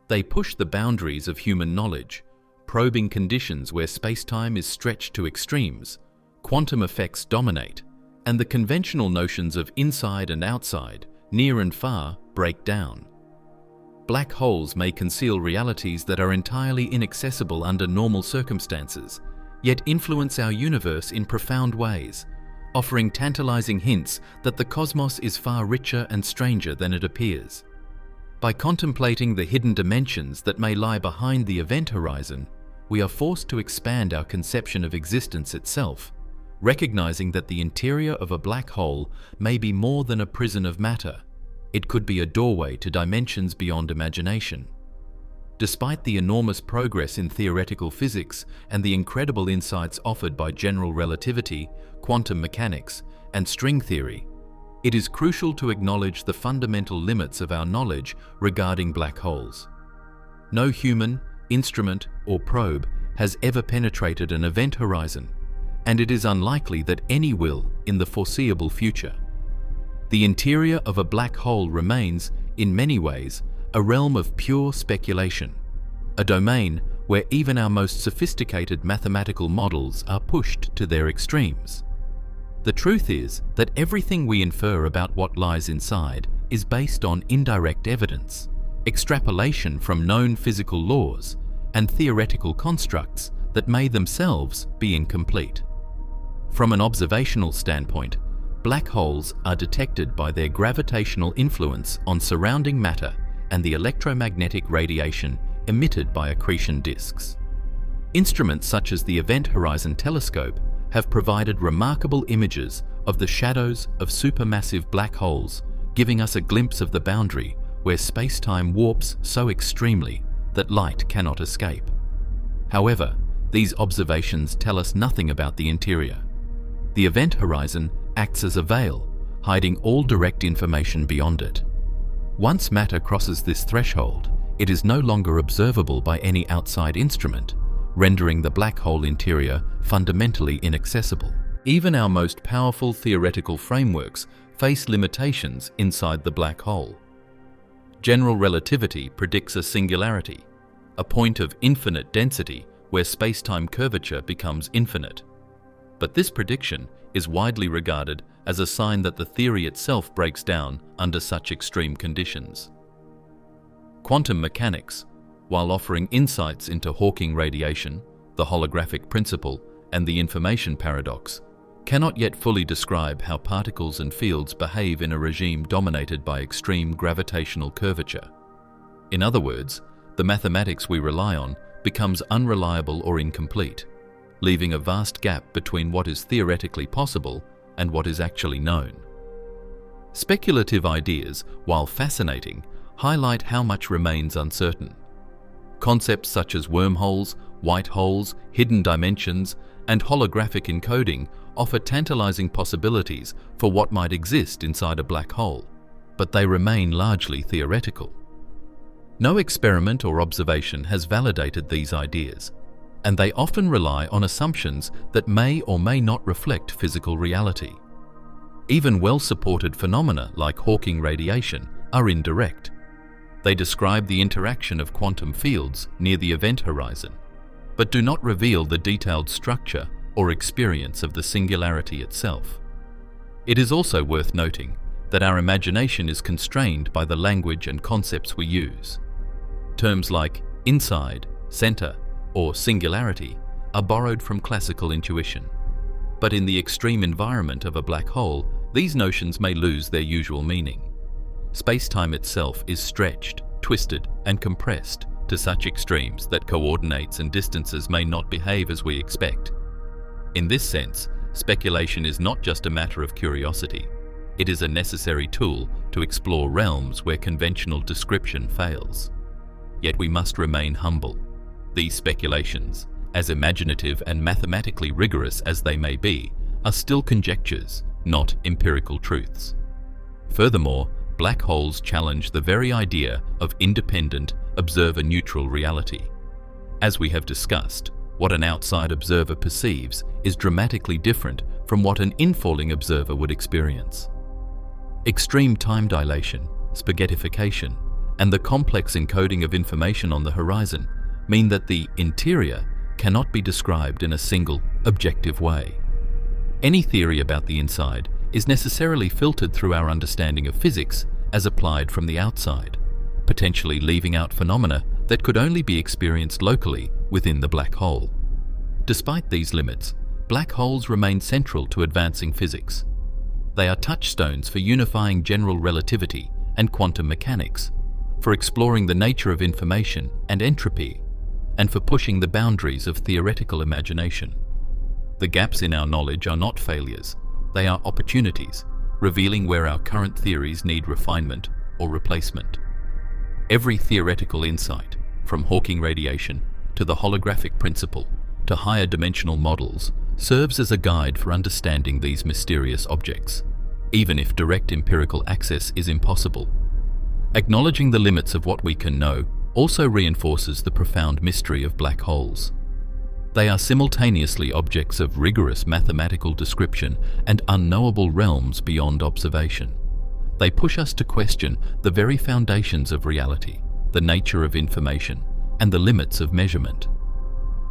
They push the boundaries of human knowledge, probing conditions where spacetime is stretched to extremes, quantum effects dominate, and the conventional notions of inside and outside, near and far, break down. Black holes may conceal realities that are entirely inaccessible under normal circumstances, yet influence our universe in profound ways, offering tantalizing hints that the cosmos is far richer and stranger than it appears. By contemplating the hidden dimensions that may lie behind the event horizon, we are forced to expand our conception of existence itself, recognizing that the interior of a black hole may be more than a prison of matter. It could be a doorway to dimensions beyond imagination. Despite the enormous progress in theoretical physics and the incredible insights offered by general relativity, quantum mechanics, and string theory, it is crucial to acknowledge the fundamental limits of our knowledge regarding black holes. No human, instrument, or probe has ever penetrated an event horizon, and it is unlikely that any will in the foreseeable future. The interior of a black hole remains, in many ways, a realm of pure speculation, a domain where even our most sophisticated mathematical models are pushed to their extremes. The truth is that everything we infer about what lies inside is based on indirect evidence, extrapolation from known physical laws, and theoretical constructs that may themselves be incomplete. From an observational standpoint, black holes are detected by their gravitational influence on surrounding matter and the electromagnetic radiation emitted by accretion disks. Instruments such as the Event Horizon Telescope have provided remarkable images of the shadows of supermassive black holes, giving us a glimpse of the boundary where space-time warps so extremely that light cannot escape. However, these observations tell us nothing about the interior. The event horizon acts as a veil, hiding all direct information beyond it. Once matter crosses this threshold, it is no longer observable by any outside instrument, rendering the black hole interior fundamentally inaccessible. Even our most powerful theoretical frameworks face limitations inside the black hole. General relativity predicts a singularity, a point of infinite density where spacetime curvature becomes infinite. But this prediction is widely regarded as a sign that the theory itself breaks down under such extreme conditions. Quantum mechanics, while offering insights into Hawking radiation, the holographic principle, and the information paradox, cannot yet fully describe how particles and fields behave in a regime dominated by extreme gravitational curvature. In other words, the mathematics we rely on becomes unreliable or incomplete, leaving a vast gap between what is theoretically possible and what is actually known. Speculative ideas, while fascinating, highlight how much remains uncertain. Concepts such as wormholes, white holes, hidden dimensions, and holographic encoding offer tantalizing possibilities for what might exist inside a black hole, but they remain largely theoretical. No experiment or observation has validated these ideas, and they often rely on assumptions that may or may not reflect physical reality. Even well-supported phenomena like Hawking radiation are indirect. They describe the interaction of quantum fields near the event horizon, but do not reveal the detailed structure or experience of the singularity itself. It is also worth noting that our imagination is constrained by the language and concepts we use. Terms like inside, center, or singularity are borrowed from classical intuition. But in the extreme environment of a black hole, these notions may lose their usual meaning. Space-time itself is stretched, twisted, and compressed to such extremes that coordinates and distances may not behave as we expect. In this sense, speculation is not just a matter of curiosity. It is a necessary tool to explore realms where conventional description fails. Yet we must remain humble. These speculations, as imaginative and mathematically rigorous as they may be, are still conjectures, not empirical truths. Furthermore, black holes challenge the very idea of independent, observer-neutral reality. As we have discussed, what an outside observer perceives is dramatically different from what an infalling observer would experience. Extreme time dilation, spaghettification, and the complex encoding of information on the horizon mean that the interior cannot be described in a single, objective way. Any theory about the inside is necessarily filtered through our understanding of physics as applied from the outside, potentially leaving out phenomena that could only be experienced locally within the black hole. Despite these limits, black holes remain central to advancing physics. They are touchstones for unifying general relativity and quantum mechanics, for exploring the nature of information and entropy, and for pushing the boundaries of theoretical imagination. The gaps in our knowledge are not failures, they are opportunities, revealing where our current theories need refinement or replacement. Every theoretical insight, from Hawking radiation to the holographic principle to higher dimensional models, serves as a guide for understanding these mysterious objects, even if direct empirical access is impossible. Acknowledging the limits of what we can know also reinforces the profound mystery of black holes. They are simultaneously objects of rigorous mathematical description and unknowable realms beyond observation. They push us to question the very foundations of reality, the nature of information, and the limits of measurement.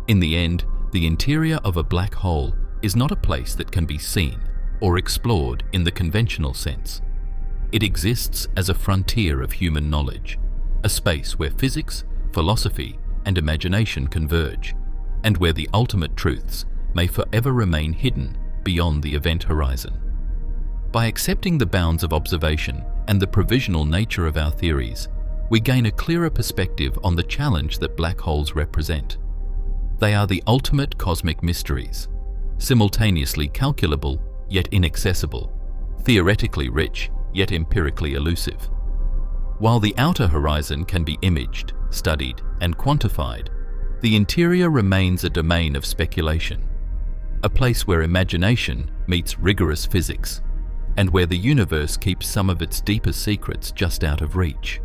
In the end, the interior of a black hole is not a place that can be seen or explored in the conventional sense. It exists as a frontier of human knowledge, a space where physics, philosophy, and imagination converge, and where the ultimate truths may forever remain hidden beyond the event horizon. By accepting the bounds of observation and the provisional nature of our theories, we gain a clearer perspective on the challenge that black holes represent. They are the ultimate cosmic mysteries, simultaneously calculable yet inaccessible, theoretically rich yet empirically elusive. While the outer horizon can be imaged, studied, and quantified, the interior remains a domain of speculation, a place where imagination meets rigorous physics, and where the universe keeps some of its deepest secrets just out of reach.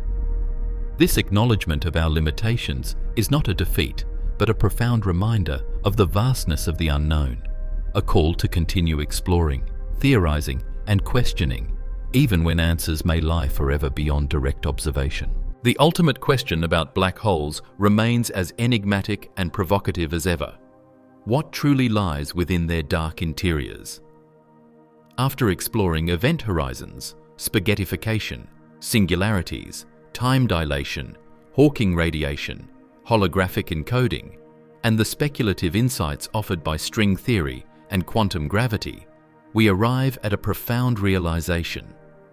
This acknowledgement of our limitations is not a defeat, but a profound reminder of the vastness of the unknown, a call to continue exploring, theorizing, and questioning, even when answers may lie forever beyond direct observation. The ultimate question about black holes remains as enigmatic and provocative as ever. What truly lies within their dark interiors? After exploring event horizons, spaghettification, singularities, time dilation, Hawking radiation, holographic encoding, and the speculative insights offered by string theory and quantum gravity, we arrive at a profound realization.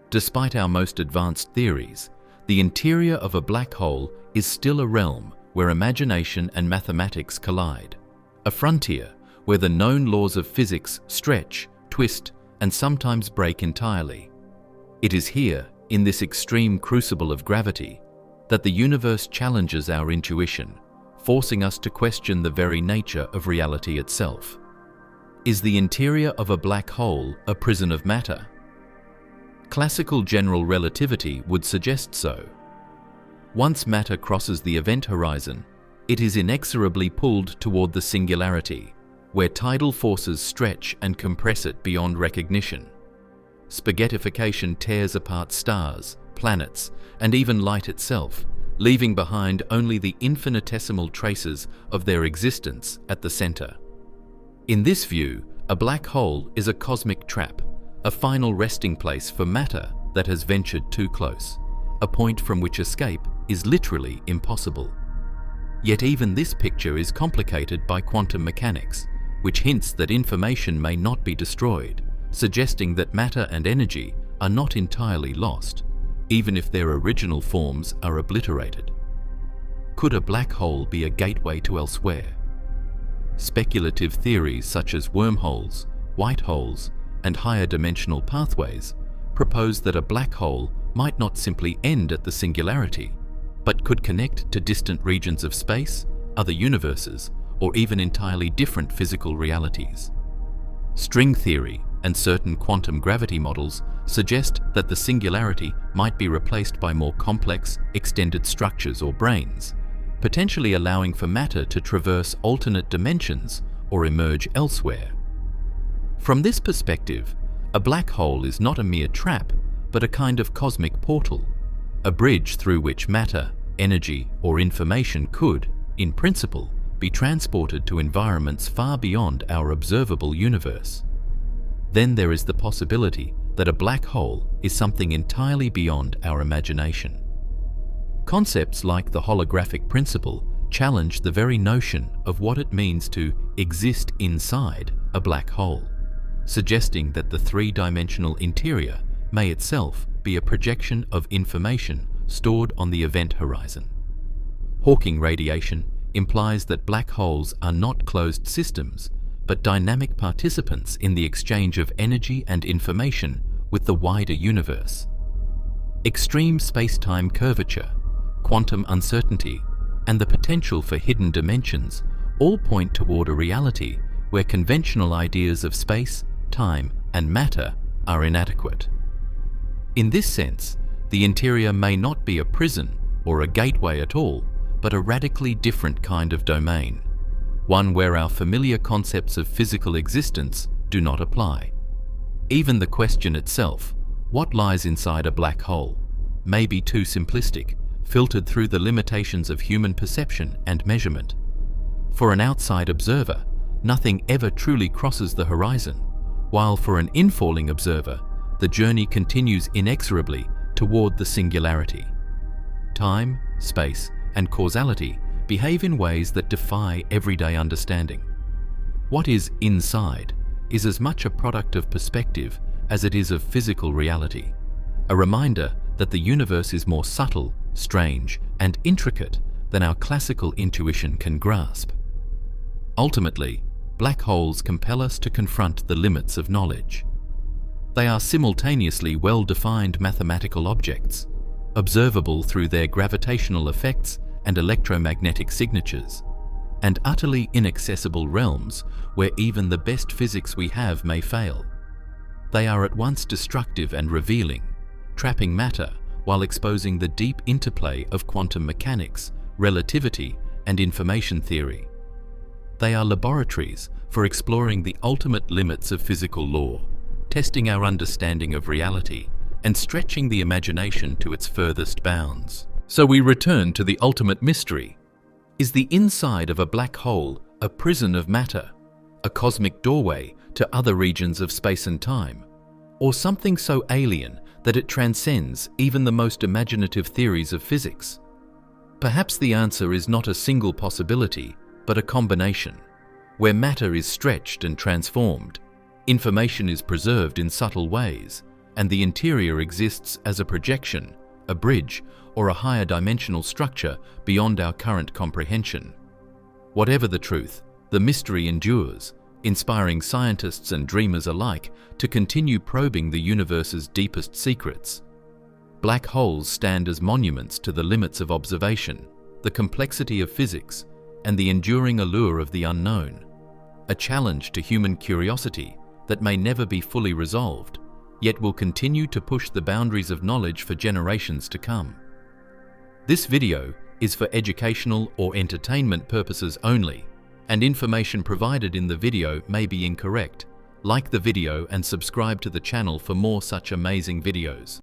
Despite our most advanced theories, the interior of a black hole is still a realm where imagination and mathematics collide, a frontier where the known laws of physics stretch, twist, and sometimes break entirely. It is here, in this extreme crucible of gravity, that the universe challenges our intuition, forcing us to question the very nature of reality itself. Is the interior of a black hole a prison of matter? Classical general relativity would suggest so. Once matter crosses the event horizon, it is inexorably pulled toward the singularity, where tidal forces stretch and compress it beyond recognition. Spaghettification tears apart stars, planets, and even light itself, leaving behind only the infinitesimal traces of their existence at the center. In this view, a black hole is a cosmic trap, a final resting place for matter that has ventured too close, a point from which escape is literally impossible. Yet even this picture is complicated by quantum mechanics, which hints that information may not be destroyed, suggesting that matter and energy are not entirely lost, even if their original forms are obliterated. Could a black hole be a gateway to elsewhere? Speculative theories such as wormholes, white holes, and higher dimensional pathways propose that a black hole might not simply end at the singularity, but could connect to distant regions of space, other universes, or even entirely different physical realities. String theory and certain quantum gravity models suggest that the singularity might be replaced by more complex, extended structures or branes, potentially allowing for matter to traverse alternate dimensions or emerge elsewhere. From this perspective, a black hole is not a mere trap, but a kind of cosmic portal, a bridge through which matter, energy, or information could, in principle, be transported to environments far beyond our observable universe. Then there is the possibility that a black hole is something entirely beyond our imagination. Concepts like the holographic principle challenge the very notion of what it means to exist inside a black hole, suggesting that the three-dimensional interior may itself be a projection of information stored on the event horizon. Hawking radiation implies that black holes are not closed systems, but dynamic participants in the exchange of energy and information with the wider universe. Extreme space-time curvature, quantum uncertainty, and the potential for hidden dimensions all point toward a reality where conventional ideas of space, time, and matter are inadequate. In this sense, the interior may not be a prison or a gateway at all, but a radically different kind of domain, one where our familiar concepts of physical existence do not apply. Even the question itself, what lies inside a black hole, may be too simplistic, filtered through the limitations of human perception and measurement. For an outside observer, nothing ever truly crosses the horizon, while for an infalling observer, the journey continues inexorably toward the singularity. Time, space, and causality behave in ways that defy everyday understanding. What is inside is as much a product of perspective as it is of physical reality, a reminder that the universe is more subtle, strange, and intricate than our classical intuition can grasp. Ultimately, black holes compel us to confront the limits of knowledge. They are simultaneously well-defined mathematical objects, observable through their gravitational effects and electromagnetic signatures, and utterly inaccessible realms where even the best physics we have may fail. They are at once destructive and revealing, trapping matter while exposing the deep interplay of quantum mechanics, relativity, and information theory. They are laboratories for exploring the ultimate limits of physical law, testing our understanding of reality, and stretching the imagination to its furthest bounds. So we return to the ultimate mystery. Is the inside of a black hole a prison of matter, a cosmic doorway to other regions of space and time, or something so alien that it transcends even the most imaginative theories of physics? Perhaps the answer is not a single possibility, but a combination, where matter is stretched and transformed, information is preserved in subtle ways, and the interior exists as a projection, a bridge, or a higher dimensional structure beyond our current comprehension. Whatever the truth, the mystery endures, inspiring scientists and dreamers alike to continue probing the universe's deepest secrets. Black holes stand as monuments to the limits of observation, the complexity of physics, and the enduring allure of the unknown, a challenge to human curiosity that may never be fully resolved, yet will continue to push the boundaries of knowledge for generations to come. This video is for educational or entertainment purposes only, and information provided in the video may be incorrect. Like the video and subscribe to the channel for more such amazing videos.